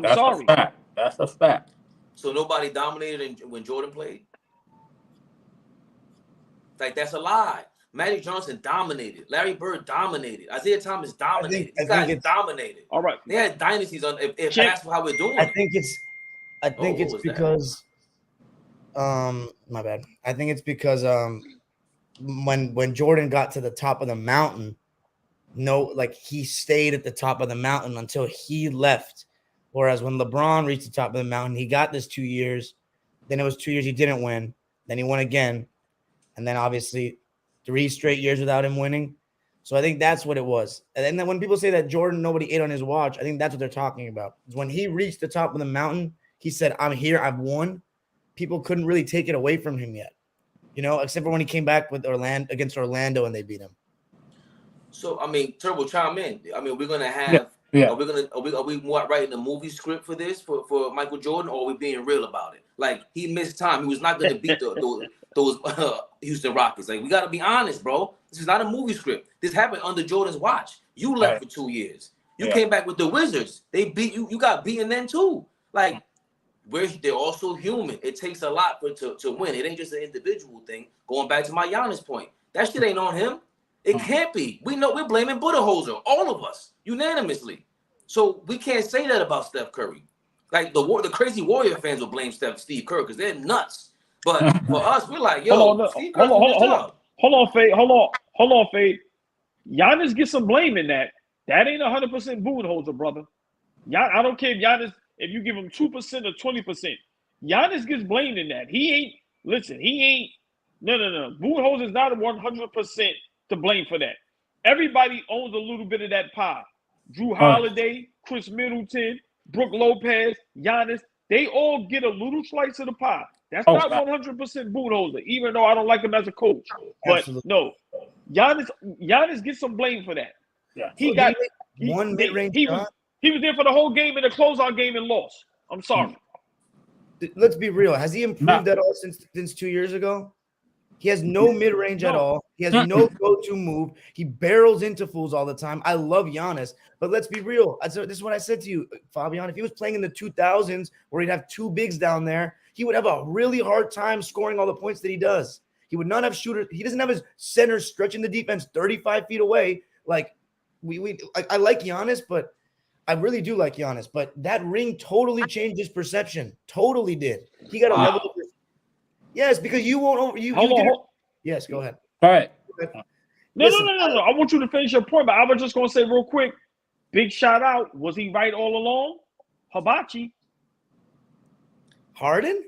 That's sorry. That's a fact. So nobody dominated when Jordan played? Like, that's a lie. Magic Johnson dominated. Larry Bird dominated. Isaiah Thomas dominated. These guys dominated. All right. They had dynasties on if that's how we're doing. I think it's because my bad. I think it's because when Jordan got to the top of the mountain, he stayed at the top of the mountain until he left. Whereas when LeBron reached the top of the mountain, he got this 2 years. Then it was 2 years he didn't win. Then he won again. And then obviously 3 straight years without him winning. So I think that's what it was. And then when people say that Jordan, nobody ate on his watch, I think that's what they're talking about. When he reached the top of the mountain, he said, I'm here, I've won. People couldn't really take it away from him yet, except for when he came back with against Orlando and they beat him. So, I mean, Turbo, chime in. I mean, we're going to have, are we more writing a movie script for this, for Michael Jordan, or are we being real about it? Like, he missed time. He was not going to beat those Houston Rockets. Like, we got to be honest, bro. This is not a movie script. This happened under Jordan's watch. You left for 2 years. You came back with the Wizards. They beat you. You got beaten then, too. Like, they're also human. It takes a lot to win. It ain't just an individual thing. Going back to my Giannis point. That shit ain't on him. It can't be. We know we're blaming Budenholzer, all of us, unanimously. So we can't say that about Steph Curry. Like the crazy Warrior fans will blame Steve Kerr because they're nuts. But for us, we're like, yo, Steve Kerr, hold on, Fade. Giannis gets some blame in that. That ain't 100% Budenholzer, brother. I don't care if you give him 2% or 20%. Giannis gets blamed in that. No. Budenholzer is not 100% to blame for that. Everybody owns a little bit of that pie. Drew Holiday, Chris Middleton, Brook Lopez, Giannis, they all get a little slice of the pie. That's not 100% Budenholzer, even though I don't like him as a coach. But Absolutely. no, Giannis gets some blame for that. Yeah. He was there for the whole game in the closeout game and lost. I'm sorry. Let's be real. Has he improved at all since 2 years ago? He has no mid-range at all. He has no go-to move. He barrels into fools all the time. I love Giannis, but let's be real. This is what I said to you, Fabian. If he was playing in the 2000s where he'd have two bigs down there, he would have a really hard time scoring all the points that he does. He would not have shooters. He doesn't have his center stretching the defense 35 feet away. Like I like Giannis, but I really do like Giannis. But that ring totally changed his perception. Totally did. He got a level of this. Yes, because you won't. Yes, go ahead. All right. No. I want you to finish your point, but I was just going to say real quick, big shout out. Was he right all along? Hibachi. Harden?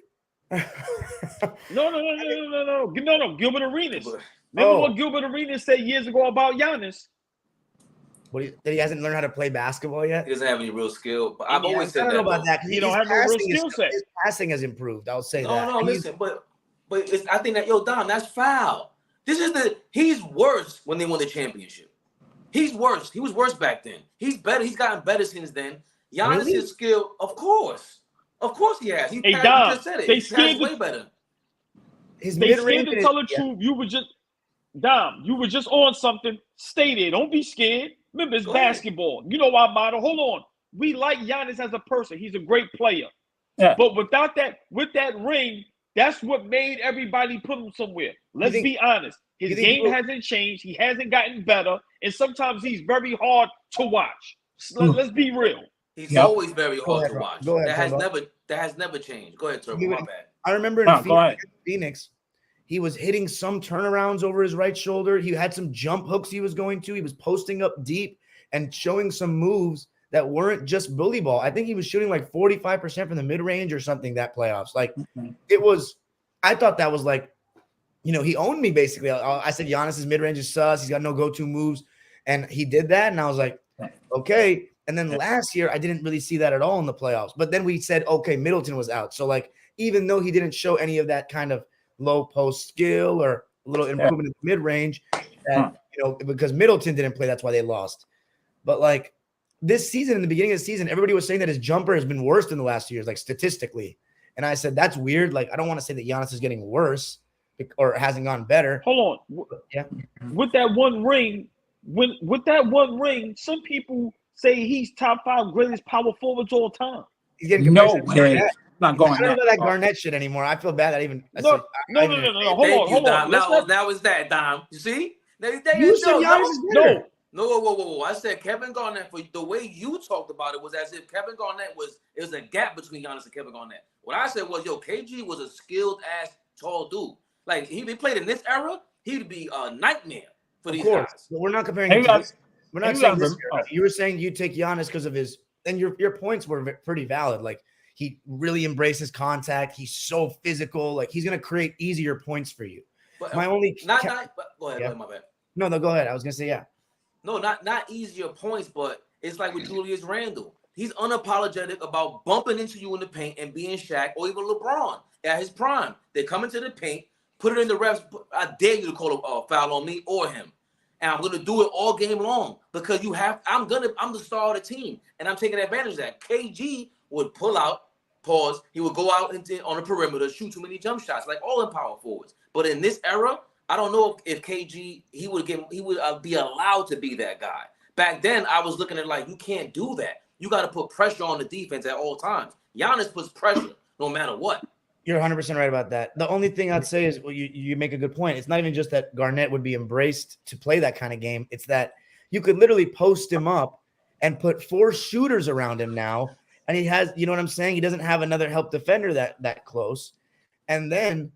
No. Gilbert Arenas. Remember what Gilbert Arenas said years ago about Giannis? That he hasn't learned how to play basketball yet? He doesn't have any real skill. But I've always said that. I don't know about that. He don't have no real skill set. His passing has improved. I'll say that. No, listen, but I think that, Don, that's foul. He's worse when they won the championship. He's worse. He was worse back then. He's better. He's gotten better since then. Giannis' skill, of course he has. He just said it. He's way better. They scared to tell the truth. You were just on something. Stay there. Don't be scared. Remember, it's basketball. You know our motto. Hold on. We like Giannis as a person. He's a great player. Yeah. But with that ring, that's what made everybody put him somewhere. Let's be honest. His game hasn't changed. He hasn't gotten better. And sometimes he's very hard to watch. Let's be real. He's always very hard to watch. That has never changed. Go ahead, Turbo. My bad. I remember in Phoenix, he was hitting some turnarounds over his right shoulder. He had some jump hooks he was going to. He was posting up deep and showing some moves that weren't just bully ball. I think he was shooting like 45% from the mid-range or something that playoffs. Like I thought that was like, he owned me basically. I said Giannis's mid-range is sus. He's got no go-to moves. And he did that. And I was like, okay. And then last year, I didn't really see that at all in the playoffs. But then we said, okay, Middleton was out. So like, even though he didn't show any of that kind of low post skill or a little improvement in the mid-range, because Middleton didn't play, that's why they lost. But like this season, in the beginning of the season, everybody was saying that his jumper has been worse than the last 2 years, like statistically. And I said, that's weird. Like, I don't want to say that Giannis is getting worse or hasn't gone better. Hold on. Yeah. With that one ring, some people say he's top 5 greatest power forwards all time. He's getting compared to Garnett. Not going. I don't know that Garnett shit anymore. I feel bad that even. No. Hold on. Now is that, Dom? You see? You said Giannis is better. No, whoa. I said Kevin Garnett, for the way you talked about it was as if Kevin Garnett it was a gap between Giannis and Kevin Garnett. What I said was, KG was a skilled ass tall dude. Like, he played in this era, he'd be a nightmare for these guys. But we're not comparing. We're not saying this. You were saying you take Giannis because of his and your points were pretty valid. Like he really embraces contact. He's so physical. Like he's gonna create easier points for you. But My only but go ahead, yeah. go ahead, my bad. No, go ahead. I was gonna say yeah. No, not easier points, but it's like with Julius Randle. He's unapologetic about bumping into you in the paint and being Shaq or even LeBron at his prime. They come into the paint, put it in the refs. I dare you to call a foul on me or him. And I'm gonna do it all game long because I'm the star of the team, and I'm taking advantage of that. KG would pull out, pause. He would go out on the perimeter, shoot too many jump shots, like all in power forwards. But in this era, I don't know if KG he would be allowed to be that guy. Back then, I was looking at like you can't do that. You got to put pressure on the defense at all times. Giannis puts pressure no matter what. You're 100% right about that. The only thing I'd say is, well, you make a good point. It's not even just that Garnett would be embraced to play that kind of game. It's that you could literally post him up and put 4 shooters around him now. And he has, you know what I'm saying? He doesn't have another help defender that close. And then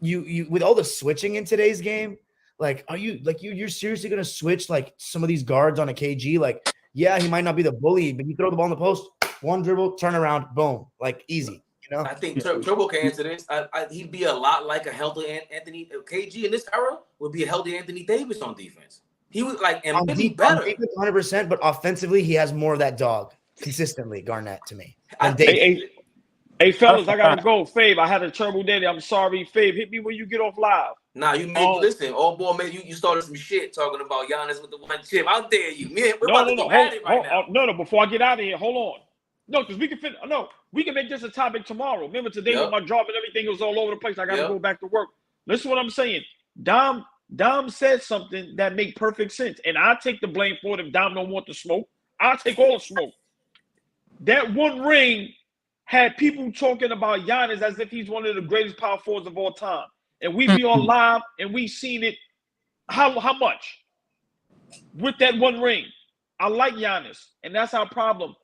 you with all the switching in today's game, like, you're seriously going to switch like some of these guards on a KG? Like, yeah, he might not be the bully, but you throw the ball in the post, one dribble, turn around, boom, like easy. You know? I think Turbo can answer this. He'd be a lot like a healthy Anthony. KG in this era would be a healthy Anthony Davis on defense. He would like and maybe better. 100%, but offensively, he has more of that dog consistently. Garnett to me. Hey, fellas, I gotta go. Fabe, I had a terrible day. I'm sorry, Fabe. Hit me when you get off live. Nah, you made listen. Oh boy, man, you started some shit talking about Giannis with the one chip. I'll dare you, man. We're about to go at it right now. No, before I get out of here, hold on. No, because we can fit. No, we can make this a topic tomorrow. Remember today with my job and everything was all over the place. I got to go back to work. Listen to what I'm saying. Dom said something that make perfect sense, and I take the blame for it. If Dom don't want the smoke, I'll take all the smoke. That one ring had people talking about Giannis as if he's one of the greatest power forwards of all time, and we be on live and we seen it. How much with that one ring? I like Giannis, and that's our problem.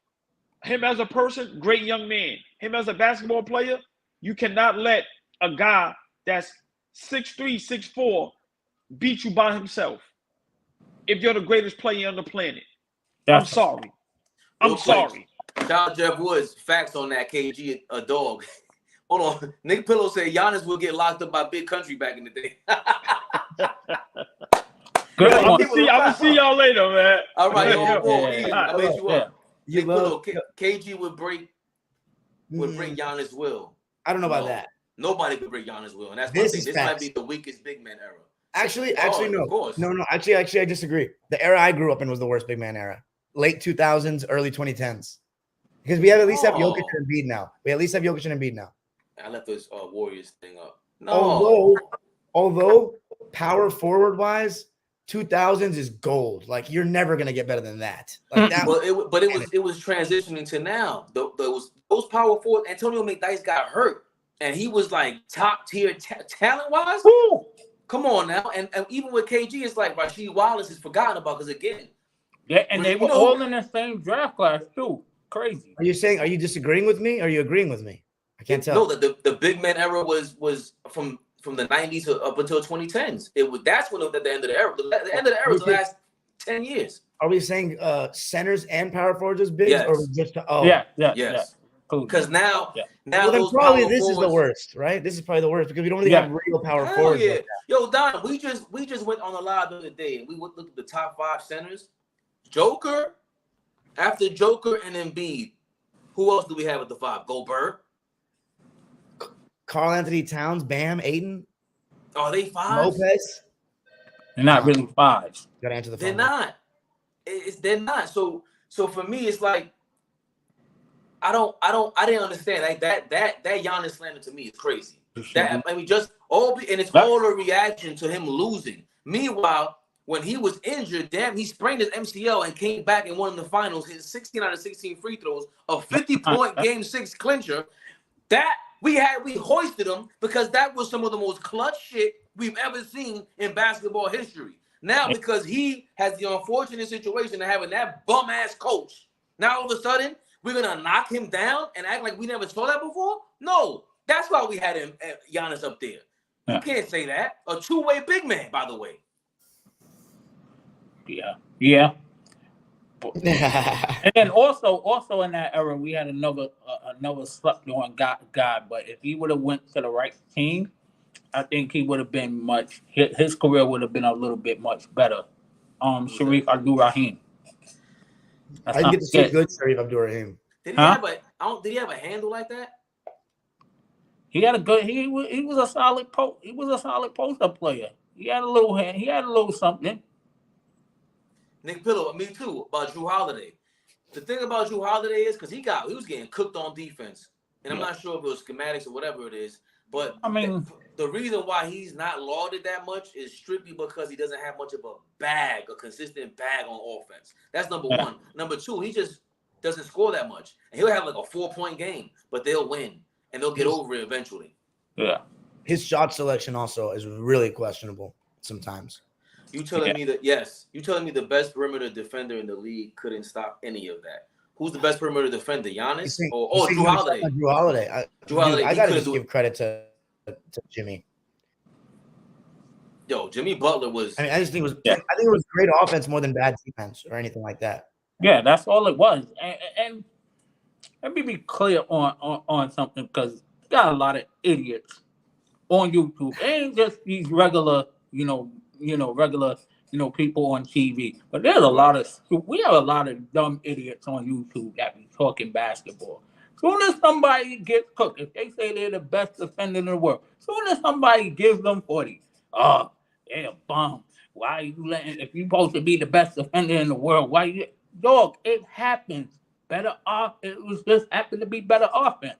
Him as a person, great young man. Him as a basketball player, you cannot let a guy that's 6'3", 6'4" beat you by himself. If you're the greatest player on the planet, I'm sorry. I'm sorry. Shout out Jeff Woods. Facts on that. KG a dog. Hold on. Nick Pillow said Giannis will get locked up by Big Country back in the day. Good. I'm gonna see y'all later, man. All right, I made you up. KG would bring Giannis' will. I don't know about that. Nobody could break Giannis' will, and that's one thing. This might be the weakest big man era. Actually, no. No. Actually, I disagree. The era I grew up in was the worst big man era. Late 2000s, early 2010s. Because we at least have Jokic and Embiid now. I left this Warriors thing up. No. Although power forward wise, 2000s is gold. Like you're never gonna get better than that. Like that. It was transitioning to now. Those power forwards. Antonio McDyess got hurt, and he was like top tier talent wise. Come on now, and even with KG, it's like Rasheed Wallace is forgotten about because again. Yeah, and they were all in the same draft class too. Crazy. Are you disagreeing with me? Or are you agreeing with me? I can't tell. No, the big man era was from the 90s up until 2010s. That's when at the end of the era. The end of the era was the last 10 years. Are we saying centers and power forwards is big? Yes. Or just yes. Because now then probably this is the worst, right? This is probably the worst because we don't really have real power forwards. Yeah. Yo, Don, we just went on a live the other day and we looked at the top 5 centers. Joker, after Joker and Embiid, who else do we have at the 5? Gobert, Karl Anthony Towns, Bam, Ayton. Are they 5? Lopez. They're not really 5s. Gotta answer the phone. They're not. They're not. So for me, it's like I didn't understand like that Giannis slander to me is crazy. That I mean, just all and it's all a reaction to him losing. Meanwhile, when he was injured, he sprained his MCL and came back and won the finals. His 16 out of 16 free throws, a 50-point Game 6 clincher. That we hoisted him because that was some of the most clutch shit we've ever seen in basketball history. Now, because he has the unfortunate situation of having that bum ass coach, now all of a sudden we're gonna knock him down and act like we never saw that before. No, that's why we had him Giannis up there. You can't say that. A two-way big man, by the way. Yeah. And then also in that era, we had another slept on guy. But if he would have went to the right team, I think he would have been his career would have been a little bit much better. Sharif Abdul-Rahim. I didn't get to see good Sharif Abdul-Rahim. Did he have a handle like that? He had a good. He was a solid poster player. He had a little hand. He had a little something. Nick Pillow, me too, about Drew Holiday. The thing about Drew Holiday is because he was getting cooked on defense. And I'm not sure if it was schematics or whatever it is. But I mean, the reason why he's not lauded that much is strictly because he doesn't have much of a consistent bag on offense. That's number one. Number two, he just doesn't score that much. And he'll have like a 4-point game, but they'll win. And they'll get over it eventually. Yeah. His shot selection also is really questionable sometimes. You telling me that? Yes. You telling me the best perimeter defender in the league couldn't stop any of that? Who's the best perimeter defender? Giannis or Drew Holiday? Drew Holiday. I gotta just give credit to Jimmy. Yo, Jimmy Butler was. I just think it was. I think it was great offense more than bad defense or anything like that. Yeah, that's all it was. And let me be clear on something because you got a lot of idiots on YouTube. It ain't just these regular, people on TV. But we have a lot of dumb idiots on YouTube that be talking basketball. Soon as somebody gets cooked, if they say they're the best defender in the world, soon as somebody gives them 40, they're a bum. Why are you letting? If you're supposed to be the best defender in the world, why you? Dog, it happens. Better off. It was just happened to be better offense.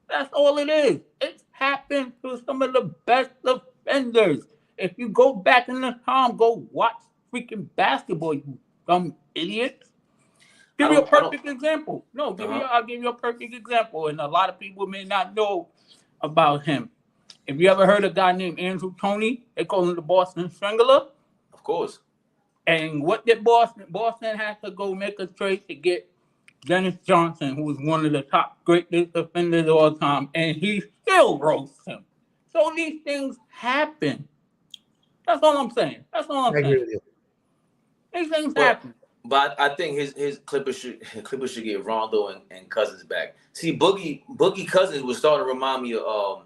That's all it is. It's happened to some of the best defenders. If you go back in the time, go watch freaking basketball, you dumb idiots. Give you a perfect example. No, I'll give you a perfect example. And a lot of people may not know about him. If you ever heard a guy named Andrew Toney, they call him the Boston Strangler. Of course. And what did Boston? Boston had to go make a trade to get Dennis Johnson, who was one of the top greatest defenders of all time, and he still roasts him. So these things happen. That's all I'm saying. That's all I'm saying. Agree with you. These things happen. But I think his Clippers should get Rondo and Cousins back. See, Boogie Cousins was starting to remind me of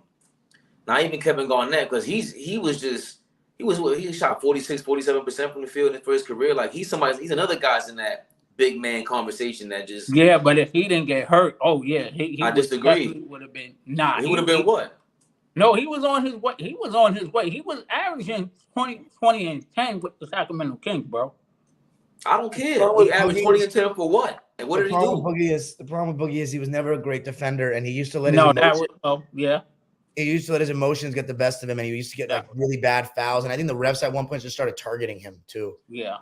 not even Kevin Garnett because he shot 46-47% from the field for his career. Like he's another guy's in that big man conversation that just but if he didn't get hurt, I disagree. Would have been he would have been what? No, he was on his way. He was on his way. He was averaging 20 and 10 with the Sacramento Kings, bro. I don't care. He averaged 20 and 10 for what? And what did he do? The problem with Boogie is he was never a great defender, and he used to let he used to let his emotions get the best of him, and he used to get like really bad fouls. And I think the refs at one point just started targeting him too. Yeah.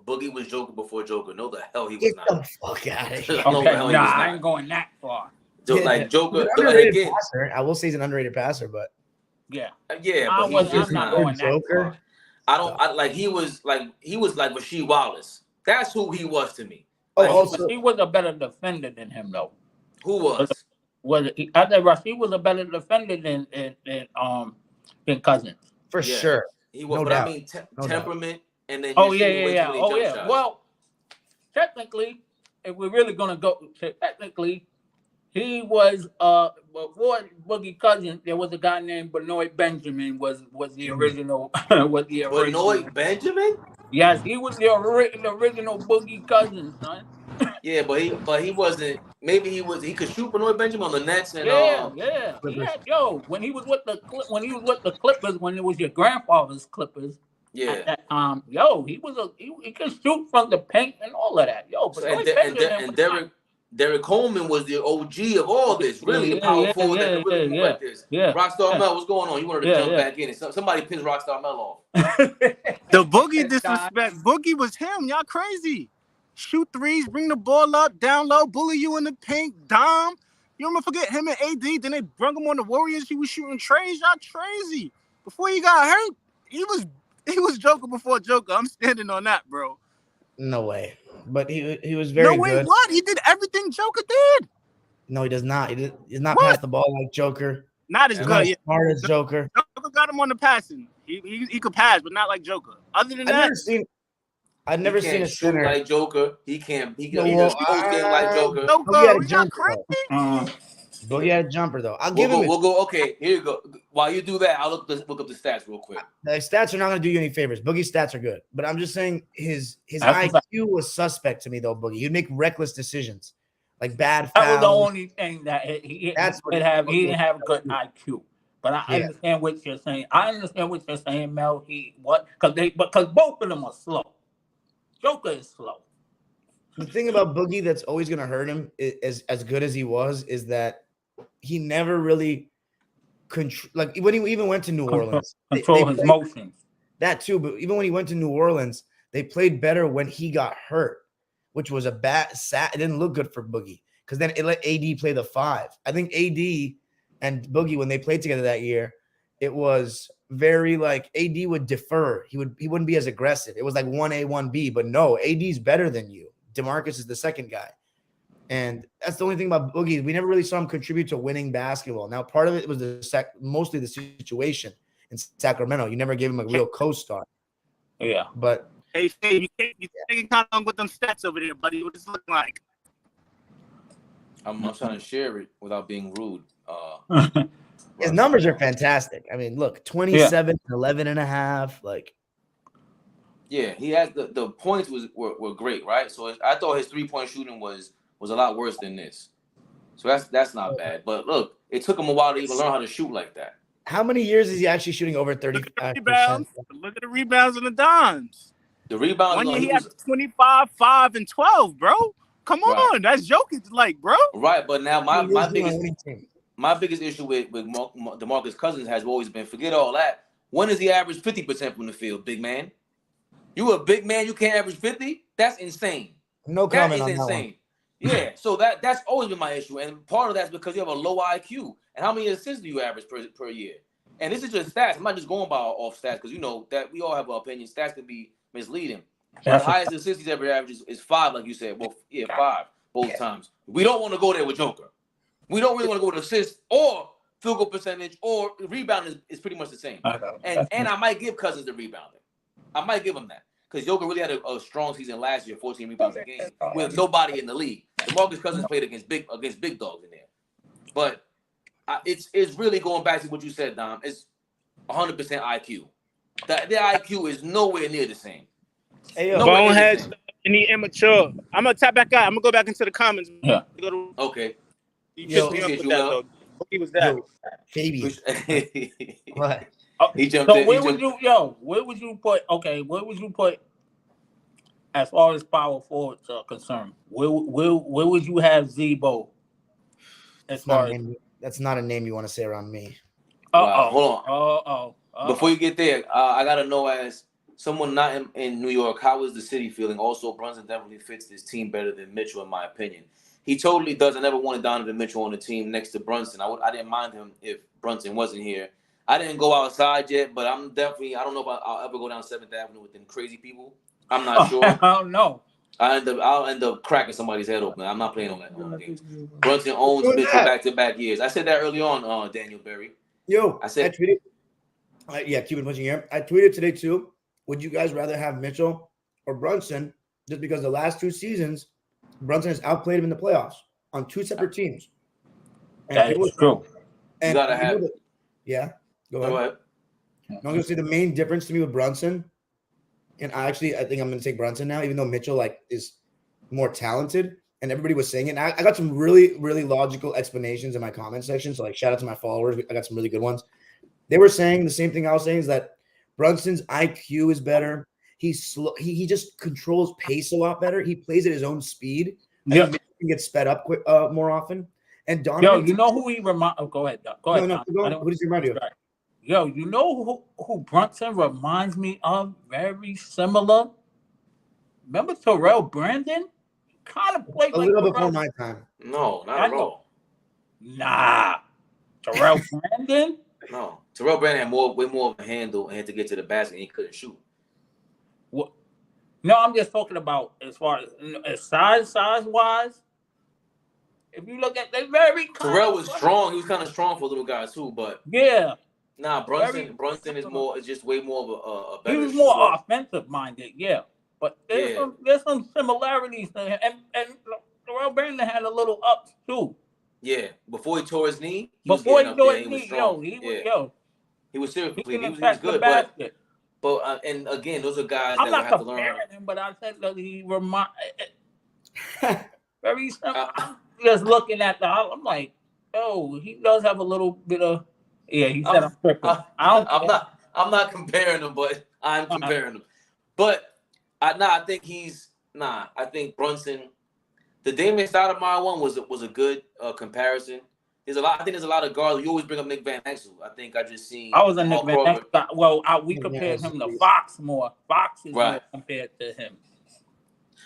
Boogie was Joker before Joker. No, the hell he was not. Get the fuck out of here. Okay, I ain't going that far. Like Joker, underrated passer. I will say he's an underrated passer, but but I'm not going Joker. I don't. He was like Rasheed Wallace. That's who he was to me. He was a better defender than him, though. Who was? I think Rasheed was a better defender than Cousins. For sure. He was, I mean, temperament and then. Yeah. Well, technically, if we're really gonna go, he was before Boogie Cousins. There was a guy named Benoit Benjamin was the original. Benoit Benjamin? Yes, he was the original Boogie Cousins, son. Yeah, but he wasn't. Maybe he was. He could shoot Benoit Benjamin on the Nets and when he was with the Clippers, when it was your grandfather's Clippers. Yeah. At that time, he could shoot from the paint and all of that. And Derek Coleman was the OG of all this. Really power forward that could really move like this. Yeah. Rockstar Mel, what's going on? You wanted to jump back in. Somebody pissed Rockstar Mel off. The Boogie disrespect. Boogie was him. Y'all crazy. Shoot threes, bring the ball up, down low, bully you in the paint, Dom. You don't forget him and AD. Then they brung him on the Warriors. He was shooting trays. Y'all crazy. Before he got hurt, he was Joker before Joker. I'm standing on that, bro. No way. But he was very good. No way, what? He did everything Joker did. No, he does not. He's not pass the ball like Joker. Not as good. Not as smart as Joker. Joker got him on the passing. He could pass, but not like Joker. Other than that, I've never seen a shoot center like Joker. He can't. He No, can well, post game like Joker. Boogie had a we not jumper crazy. though. Boogie had a jumper though. I'll We'll give him it. We'll go. Okay, here you go. While you do that, I'll look up the stats real quick. The stats are not going to do you any favors. Boogie's stats are good, but I'm just saying his IQ was suspect to me though. Boogie, he'd make reckless decisions, like bad fouls. That was the only thing that he didn't have a good IQ. But I understand what you're saying. I understand what you're saying, Mel. Because both of them are slow. Joker is slow. The thing about Boogie that's always going to hurt him is as good as he was is that he never really like when he even went to New Orleans, control his motions. That too, but even when he went to New Orleans, they played better when he got hurt, which was it didn't look good for Boogie because then it let AD play the 5. I think AD and Boogie when they played together that year, it was very like AD would defer. He wouldn't be as aggressive. It was like 1A, 1B, but no, AD's better than you. DeMarcus is the second guy. And that's the only thing about Boogie. We never really saw him contribute to winning basketball. Now, part of it was mostly the situation in Sacramento. You never gave him a real co-star. Yeah. But hey, you can't count on with them stats over there, buddy. What does it look like? I'm trying to share it without being rude. His numbers are fantastic. I mean, look, 27, 11 and a half. Like, yeah, he has the points were great, right? So I thought his 3-point shooting was a lot worse than this. So that's not bad. But look, it took him a while to even learn how to shoot like that. How many years is he actually shooting over 35%? Look at the rebounds and the dimes. The rebounds. One year he had 25, 5, and 12, bro. Come on, that's joking, like, bro. Right, but now my biggest issue with DeMarcus Cousins has always been forget all that. When does he average 50% from the field, big man? You a big man, you can't average 50? That's insane. No comment on that is insane. That one. Yeah, so that's always been my issue, and part of that's because you have a low IQ. And how many assists do you average per year? And this is just stats. I'm not just going by off stats because you know that we all have an opinion. Stats can be misleading. The highest assists he's ever averaged is 5, like you said. Well, yeah, 5 both times. We don't want to go there with Joker. We don't really want to go with assists or field goal percentage or rebound is pretty much the same. And I might give Cousins the rebounding. I might give him that. Because Joker really had a strong season last year, 14 rebounds a game, with nobody in the league. DeMarcus Cousins played against big dogs in there. But it's really going back to what you said, Dom. It's 100% IQ. The IQ is nowhere near the same. Hey, boneheads and he immature. I'm gonna tap back out. I'm gonna go back into the comments. Yeah. Okay. He was that. Fabian. What? He jumped in. Where would you put? Okay, where would you put as far as power forwards are concerned? Where would you have Zebo? That's not a name you want to say around me. Hold on. Before you get there, I gotta know as someone not in New York, how is the city feeling? Also, Brunson definitely fits this team better than Mitchell, in my opinion. He totally does. I never wanted Donovan Mitchell on the team next to Brunson. I didn't mind him if Brunson wasn't here. I didn't go outside yet, but I'm definitely. I don't know if I'll ever go down 7th Avenue with them crazy people. I'm not sure. I don't know. I'll end up cracking somebody's head open. I'm not playing on that games. Brunson owns Mitchell back-to-back years. I said that early on, Daniel Berry. Yo, I said, tweeted. Keep it pushing here. I tweeted today too. Would you guys rather have Mitchell or Brunson? Just because the last 2 seasons, Brunson has outplayed him in the playoffs on 2 separate teams. And that is true. You gotta have. Yeah, go ahead. I'm going to say the main difference to me with Brunson, and I think I'm going to take Brunson now, even though Mitchell is more talented, and everybody was saying it. And I got some really, really logical explanations in my comment section. So shout out to my followers. I got some really good ones. They were saying the same thing I was saying is that Brunson's IQ is better. He's slow. He just controls pace a lot better. He plays at his own speed. Yeah, he gets sped up more often. And Donovan, you know who he reminds? Oh, go ahead. Go ahead. No, who does he remind you of? Yo, you know who Brunson reminds me of? Very similar. Remember Terrell Brandon? Kind of played a little before my time. No, not at all. Nah, Terrell Brandon. No, Terrell Brandon had way more of a handle and had to get to the basket and he couldn't shoot. What? No, I'm just talking about as far as size wise. If you look at they very Terrell was strong. He was kind of strong for little guys too, but yeah. Nah, Brunson is just way more of a better. He was more offensive minded, yeah. But there's some similarities to him, and Terrell Brandon had a little ups too. Yeah, before he tore his knee, He was strong. He was serious. He He can was attack the good, basket. but and again, those are guys I'm that will not have to learn. comparing him, but I said that he very simple. I'm just looking at I'm like, oh, he does have a little bit of. Yeah, he said I'm tripping. I'm not comparing them, but I'm comparing them. But I think Brunson, the Damian Stoudemire one was a good comparison. I think there's a lot of guards. You always bring up Nick Van Exel. I think I just seen. I was a Nick Van Exel. Well, we compared him to Fox more. Fox is more compared to him.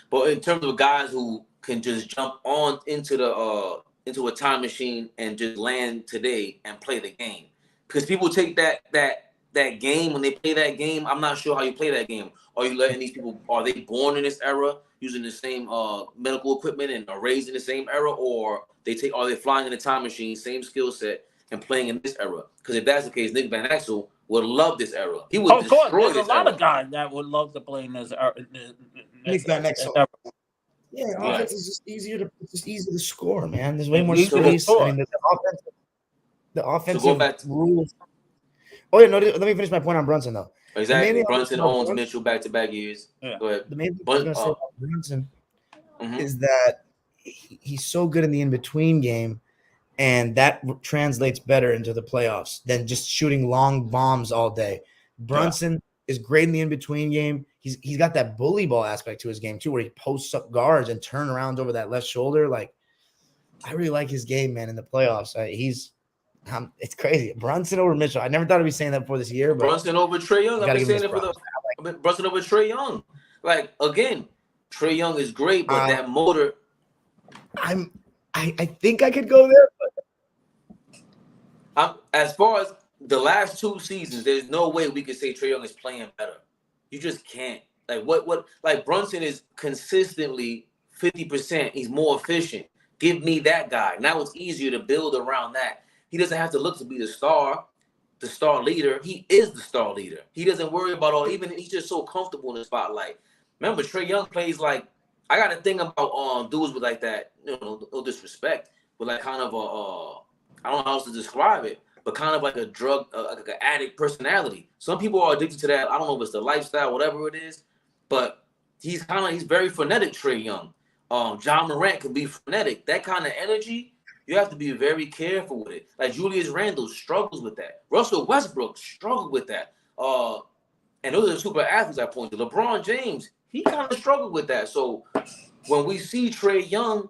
But in terms of guys who can just jump on into a time machine and just land today and play the game, because people take that game when they play that game. I'm not sure how you play that game. Are you letting these people? Are they born in this era using the same medical equipment and are raised in the same era, or are they flying in a time machine, same skill set, and playing in this era? Because if that's the case, Nick Van Exel would love this era. He would destroy this era. There's a lot of guys that would love to play in this era. Nick Van Exel. Yeah, offense is just easier to score, man. There's way more space. I mean, the offensive rules. Oh yeah, no. Let me finish my point on Brunson though. Exactly. Brunson owns Mitchell back-to-back years. Yeah. Go ahead. The main thing I was going to say about Brunson is that he's so good in the in-between game, and that translates better into the playoffs than just shooting long bombs all day. Brunson is great in the in-between game. He's got that bully ball aspect to his game too, where he posts up guards and turn around over that left shoulder. Like, I really like his game, man, in the playoffs. It's crazy. Brunson over Mitchell. I never thought I'd be saying that before this year, but Brunson over Trae Young. I've been saying it Brunson over Trae Young. Like, again, Trae Young is great, but that motor. I think I could go there. As far as the last 2 seasons, there's no way we could say Trae Young is playing better. You just can't. Like like Brunson is consistently 50%. He's more efficient. Give me that guy. Now it's easier to build around that. He doesn't have to look to be the star leader. He is the star leader. He doesn't worry about he's just so comfortable in the spotlight. Remember, Trae Young plays like, I got to think about dudes with like that, no disrespect, with like kind of I don't know how else to describe it, but kind of like a drug, like an addict personality. Some people are addicted to that. I don't know if it's the lifestyle, whatever it is, but he's very frenetic, Trae Young. John Morant could be frenetic. That kind of energy, you have to be very careful with it. Like Julius Randle struggles with that. Russell Westbrook struggled with that. And those are the super athletes I pointed to. LeBron James, he kind of struggled with that. So when we see Trae Young,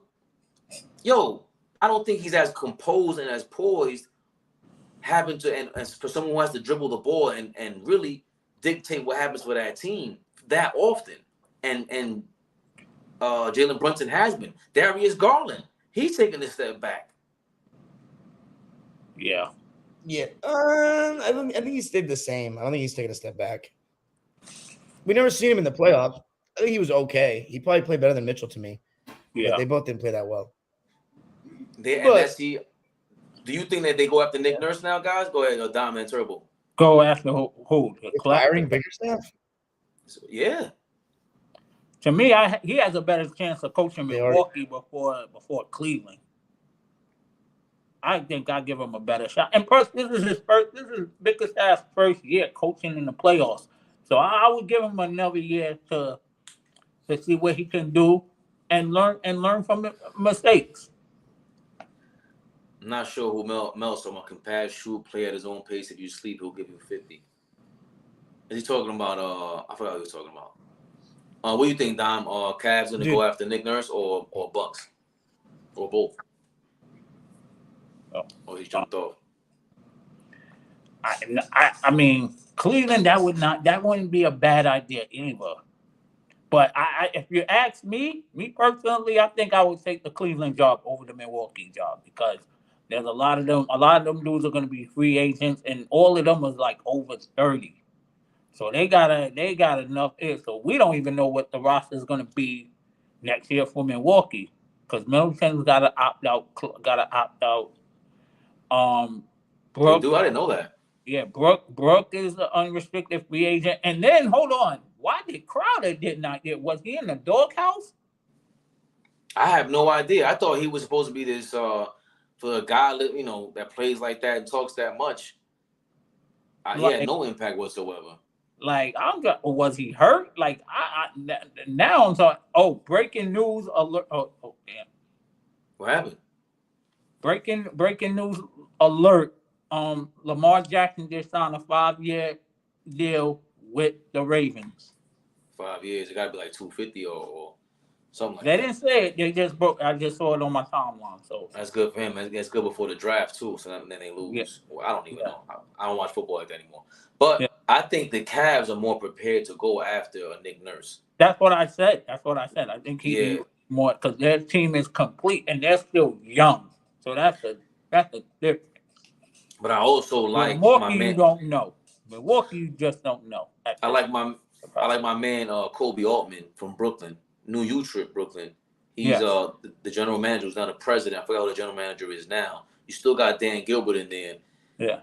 I don't think he's as composed and as poised having to, and for someone who has to dribble the ball and really dictate what happens for that team that often. And Jalen Brunson has been. Darius Garland, he's taking a step back. Yeah. I think he stayed the same. I don't think he's taking a step back. We never seen him in the playoffs. I think he was okay. He probably played better than Mitchell to me. Yeah. But they both didn't play that well. Do you think that they go after Nick Nurse now, guys? Go ahead, Dom and Turbo. Go after who? Firing Bickerstaff? Yeah. To me, he has a better chance of coaching Milwaukee before Cleveland. I think I give him a better shot. And plus, this is Bickerstaff's first year coaching in the playoffs. So I would give him another year to see what he can do and learn from mistakes. I'm not sure who Mel's talking about. Can pass, shoot, play at his own pace. If you sleep, he'll give you 50. Is he talking about? I forgot what he was talking about. What do you think, Dom? Cavs gonna go after Nick Nurse or Bucks or both? Oh, he jumped off. I mean, Cleveland, that wouldn't be a bad idea either. But if you ask me personally, I think I would take the Cleveland job over the Milwaukee job because there's a lot of them dudes are going to be free agents, and all of them is like over 30. So they got enough here. So we don't even know what the roster is going to be next year for Milwaukee because Middleton's got to opt out. Brooke, I didn't know that. Yeah, Brooke is the unrestricted free agent. And then, hold on. why did Crowder did not get? Was he in the doghouse? I have no idea. I thought he was supposed to be this for a guy, you know, that plays like that and talks that much. He had no impact whatsoever. Like, was he hurt? Like, now I'm talking. Oh, breaking news alert! Oh, damn! What happened? Breaking news alert! Lamar Jackson just signed a 5-year deal with the Ravens. 5 years. It got to be like 250 or something like They that. didn't say it. They just broke. I just saw it on my timeline. So that's good for him. That's good before the draft too. So then they lose. Yeah. Well, I don't even know. I don't watch football like that anymore. But I think the Cavs are more prepared to go after a Nick Nurse. That's what I said. I think he more because their team is complete and they're still young. So that's the difference. But I also like Milwaukee. My man, you don't know. Milwaukee, you just don't know. I like my man Kobe Altman from Brooklyn, New Utrecht, Brooklyn. He's the general manager. Who's now the president. I forgot what the general manager is now. You still got Dan Gilbert in there. Yeah.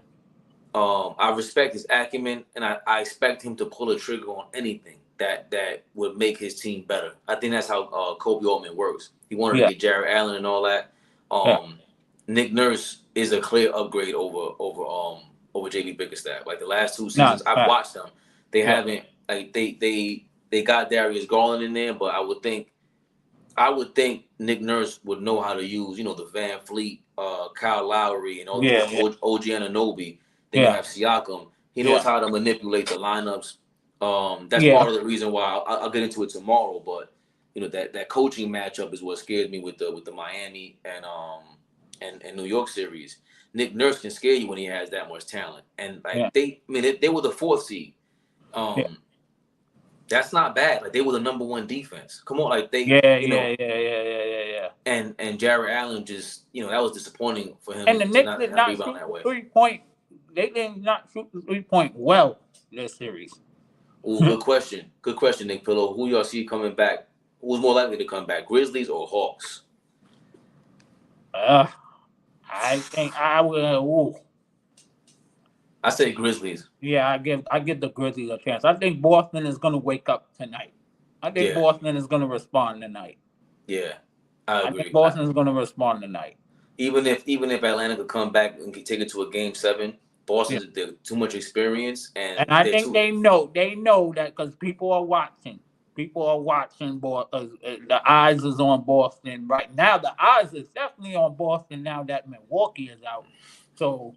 I respect his acumen, and I expect him to pull a trigger on anything that would make his team better. I think that's how Kobe Altman works. He wanted to get Jared Allen and all that. Nick Nurse is a clear upgrade over JB Bickerstaff. Like the last 2 seasons, I've watched them. They haven't like they got Darius Garland in there, but I would think Nick Nurse would know how to use, the Van Fleet, Kyle Lowry, and all OG Anunoby. Then you have Siakam. He knows how to manipulate the lineups. That's part of the reason why I'll get into it tomorrow. But that coaching matchup is what scares me with the Miami and New York series. Nick Nurse can scare you when he has that much talent. And they were the 4th seed. That's not bad. Like they were the number 1 defense. Come on, like they And Jared Allen just that was disappointing for him. And the Knicks did not shoot the 3-point. They did not shoot the 3-point well this series. Ooh, good question. Good question, Nick Pillow. Who y'all see coming back? Who's more likely to come back, Grizzlies or Hawks? I think I will. I say Grizzlies. Yeah, I give the Grizzlies a chance. I think Boston is going to wake up tonight. I think Boston is going to respond tonight. Yeah, I agree. I think Boston is going to respond tonight. Even if Atlanta could come back and take it to a game 7, Boston's too much experience, and I think they know that because people are watching. People are watching. The eyes is on Boston right now. The eyes is definitely on Boston now that Milwaukee is out. So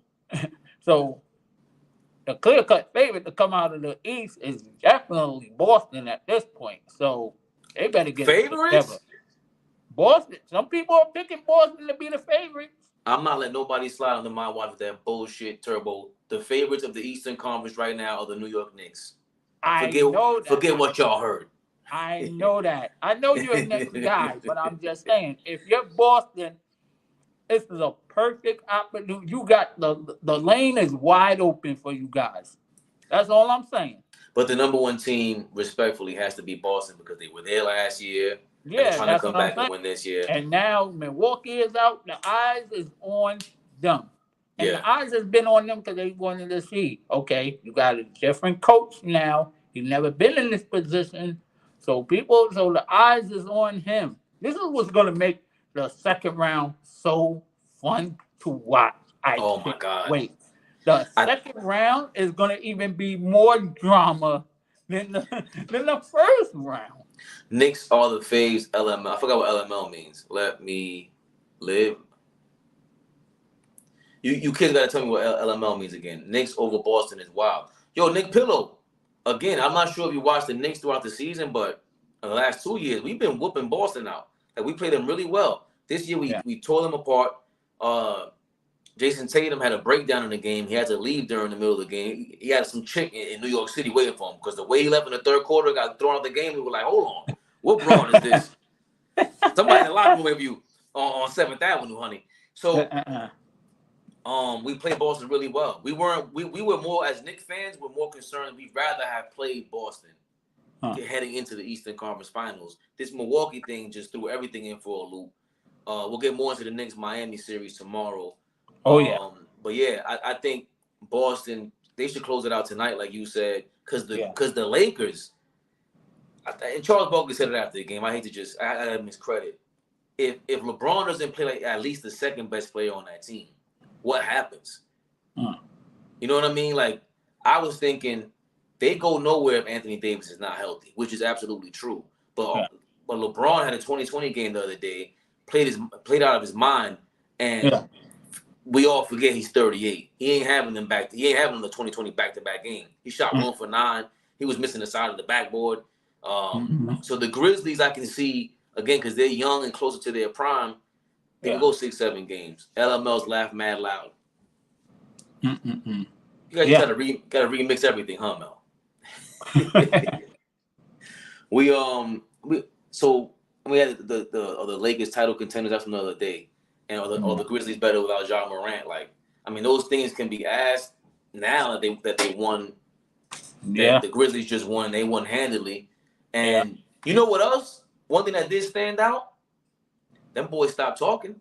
the clear-cut favorite to come out of the East is definitely Boston at this point. So they better get favorites. Boston. Some people are picking Boston to be the favorites. I'm not letting nobody slide under my watch with that bullshit turbo. The favorites of the Eastern Conference right now are the New York Knicks. Forget what y'all heard. I know that. I know you're a Knicks guy, but I'm just saying, if you're Boston, this is a perfect opportunity. You got the lane is wide open for you guys. That's all I'm saying. But the number 1 team, respectfully, has to be Boston because they were there last year. Yeah, they're trying to come back and win this year. And now Milwaukee is out. The eyes is on them. And the eyes has been on them because they wanted to see, okay, you got a different coach now. He's never been in this position. So the eyes is on him. This is what's going to make the second round so fun to watch. My God. Wait. The second round is going to even be more drama than the first round. Knicks are the faves. LML. I forgot what LML means. Let me live. You kids got to tell me what LML means again. Knicks over Boston is wild. Yo, Nick Pillow. Again, I'm not sure if you watched the Knicks throughout the season, but in the last 2 years, we've been whooping Boston out. Like we played them really well. This year, we tore them apart. Jason Tatum had a breakdown in the game. He had to leave during the middle of the game. He had some chick in New York City waiting for him because the way he left in the third quarter, got thrown out the game. We were like, hold on. What brawn is this? Somebody in the locker room with you on 7th Avenue, honey. So we played Boston really well. We were more, as Knicks fans, we're more concerned. We'd rather have played Boston heading into the Eastern Conference Finals. This Milwaukee thing just threw everything in for a loop. We'll get more into the Knicks-Miami series tomorrow. But yeah, I think Boston, they should close it out tonight, like you said, because the Lakers, And Charles Barkley said it after the game. I hate to just I gotta miscredit. If LeBron doesn't play like at least the second best player on that team, what happens? You know what I mean? Like I was thinking they go nowhere if Anthony Davis is not healthy, which is absolutely true. But LeBron had a 2020 game the other day, played out of his mind, and we all forget he's 38. He ain't having them back. He ain't having the 2020 back-to-back game. He shot 1 for 9. He was missing the side of the backboard. So the Grizzlies, I can see again because they're young and closer to their prime. They can go 6-7 games. LML's laugh mad loud. You guys gotta remix everything, huh, Mel? we had the Lakers title contenders. That's another day. And or the Grizzlies better without Ja Morant. Like, I mean, those things can be asked now that they won. The Grizzlies just won. They won handedly. And you know what else? One thing that did stand out, them boys stopped talking.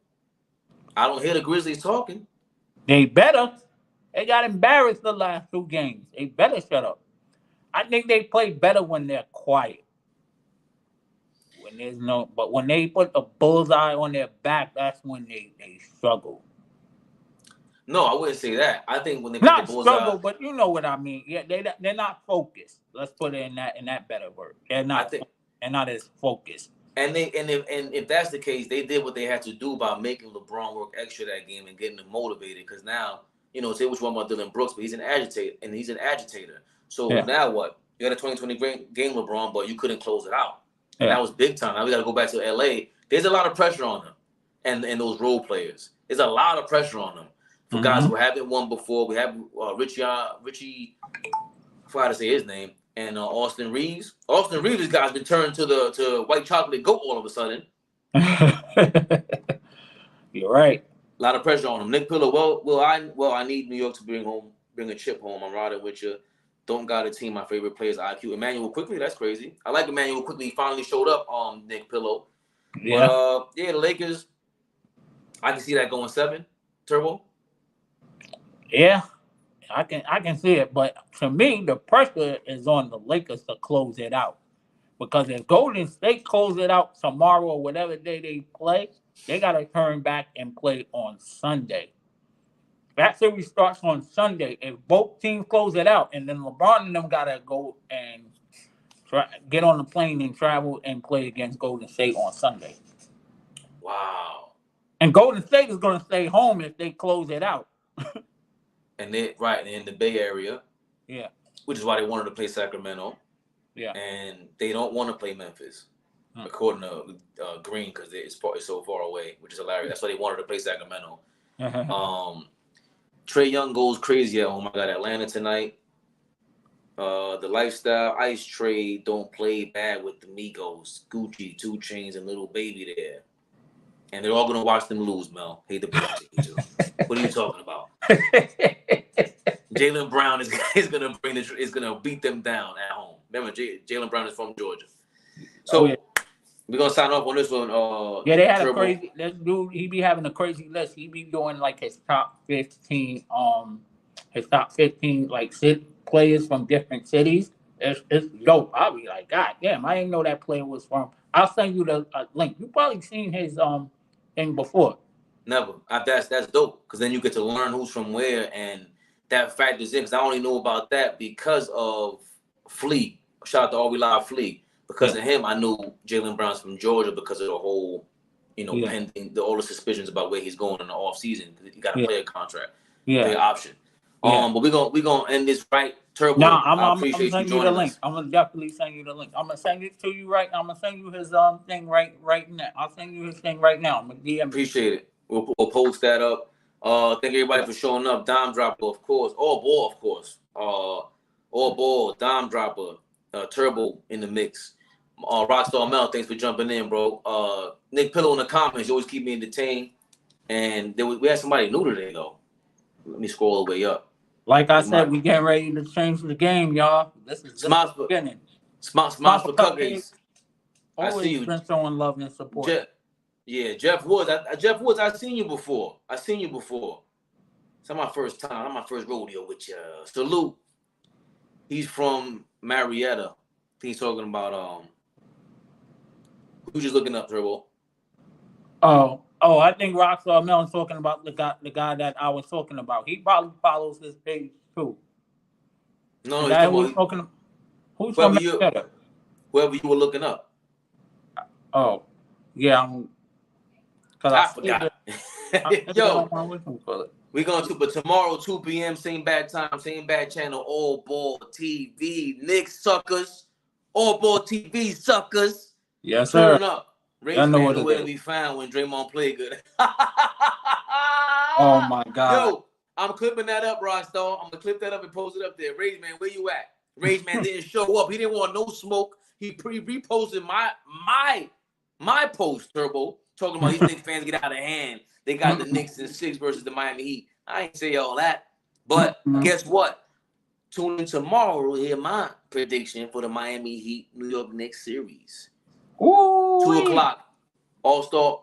I don't hear the Grizzlies talking. They better. They got embarrassed the last 2 games. They better shut up. I think they play better when they're quiet. When there's but when they put a bullseye on their back, that's when they struggle. No, I wouldn't say that. I think when they put the bullseye, struggle, but you know what I mean. Yeah, they're not focused. Let's put it in that better word. They're not as focused. And if that's the case, they did what they had to do by making LeBron work extra that game and getting him motivated. Because now, say what you want about Dylan Brooks, but he's an agitator. So now what? You had a 2020 game, LeBron, but you couldn't close it out. And that was big time. Now we got to go back to LA. There's a lot of pressure on them, and those role players. There's a lot of pressure on them for guys who haven't won before. We have Richie, I forgot to say his name, and Austin Reeves. Austin Reeves' guy's been turned to white chocolate goat all of a sudden. You're right. A lot of pressure on him. Nick Pillow. I need New York to bring a chip home. I'm riding with you. Don't got a team. My favorite player is IQ. Emmanuel Quickly. That's crazy. I like Emmanuel Quickly. He finally showed up on Nick Pillow. Yeah. But, the Lakers. I can see that going 7. Turbo. Yeah, I can see it. But to me, the pressure is on the Lakers to close it out. Because if Golden State close it out tomorrow or whatever day they play, they got to turn back and play on Sunday. That series starts on Sunday. If both teams close it out, and then LeBron and them got to go and get on the plane and travel and play against Golden State on Sunday. Wow. And Golden State is going to stay home if they close it out. And they're in the Bay Area. Yeah. Which is why they wanted to play Sacramento. Yeah. And they don't want to play Memphis, according to Green, because it's so far away, which is hilarious. That's why they wanted to play Sacramento. Trae Young goes crazy at home. I got Atlanta tonight. The Lifestyle Ice Trade don't play bad with the Migos, Gucci, 2 Chainz, and Little Baby there. And they're all going to watch them lose, Mel. Hate the break to you, too. What are you talking about? Jaylen Brown is going to beat them down at home. Remember, Jaylen Brown is from Georgia. So we're going to sign off on this one. They had a crazy, this dude, he be having a crazy list. He be doing like his top 15, like players from different cities. It's dope. I'll be like, God damn, I didn't know that player was from. I'll send you the link. You probably seen his thing before. Never. That's dope, because then you get to learn who's from where, and that factors in. Because I only know about that because of Flea. Shout out to All We Live Flea. Because of him, I knew Jaylen Brown's from Georgia because of the whole, pending all the suspicions about where he's going in the off season. He got a player contract, player option. But we're gonna end this right. Turbo. No, I appreciate you send you the link. I'm gonna definitely send you the link. I'm gonna send it to you right now. I'm gonna send you his thing right now. I'll send you his thing right now. I'm gonna DM. Appreciate it. We'll post that up. Thank everybody for showing up. Dime Dropper, of course. All Ball, of course. All Ball, Dime Dropper, Turbo in the mix. Rockstar Mel, thanks for jumping in, bro. Nick Pillow in the comments, you always keep me entertained. And we had somebody new today, though. Let me scroll all the way up. Like I said, we getting ready to change the game, y'all. This is the beginning. Smiles for Cupcakes. I see you. Been showing love and support. Jeff Woods. Jeff Woods, I've seen you before. It's not my first time. Not my first rodeo with you. Salute. He's from Marietta. He's talking about who's just looking up, Turbo? Oh, I think Rockstar Melon's talking about the guy that I was talking about. He probably follows his page too. No, the guy who's talking. Who's whoever you were looking up. Oh, yeah. I forgot. Yo, we're going to, but tomorrow, 2 p.m., same bad time, same bad channel, AllBallTV, Knicks suckers, AllBallTV suckers. Yes, sir. Turn up. Race man nowhere to be found when Draymond played good. Oh, my God. Yo, I'm clipping that up, Rockstar. I'm going to clip that up and post it up there. Rage man, where you at? Rage man didn't show up. He didn't want no smoke. He reposted my post, Turbo, talking about these Knicks fans get out of hand. They got the Knicks in 6 versus the Miami Heat. I ain't say all that. But guess what? Tune in tomorrow to hear my prediction for the Miami Heat New York Knicks series. Ooh, 2 o'clock. All-Star.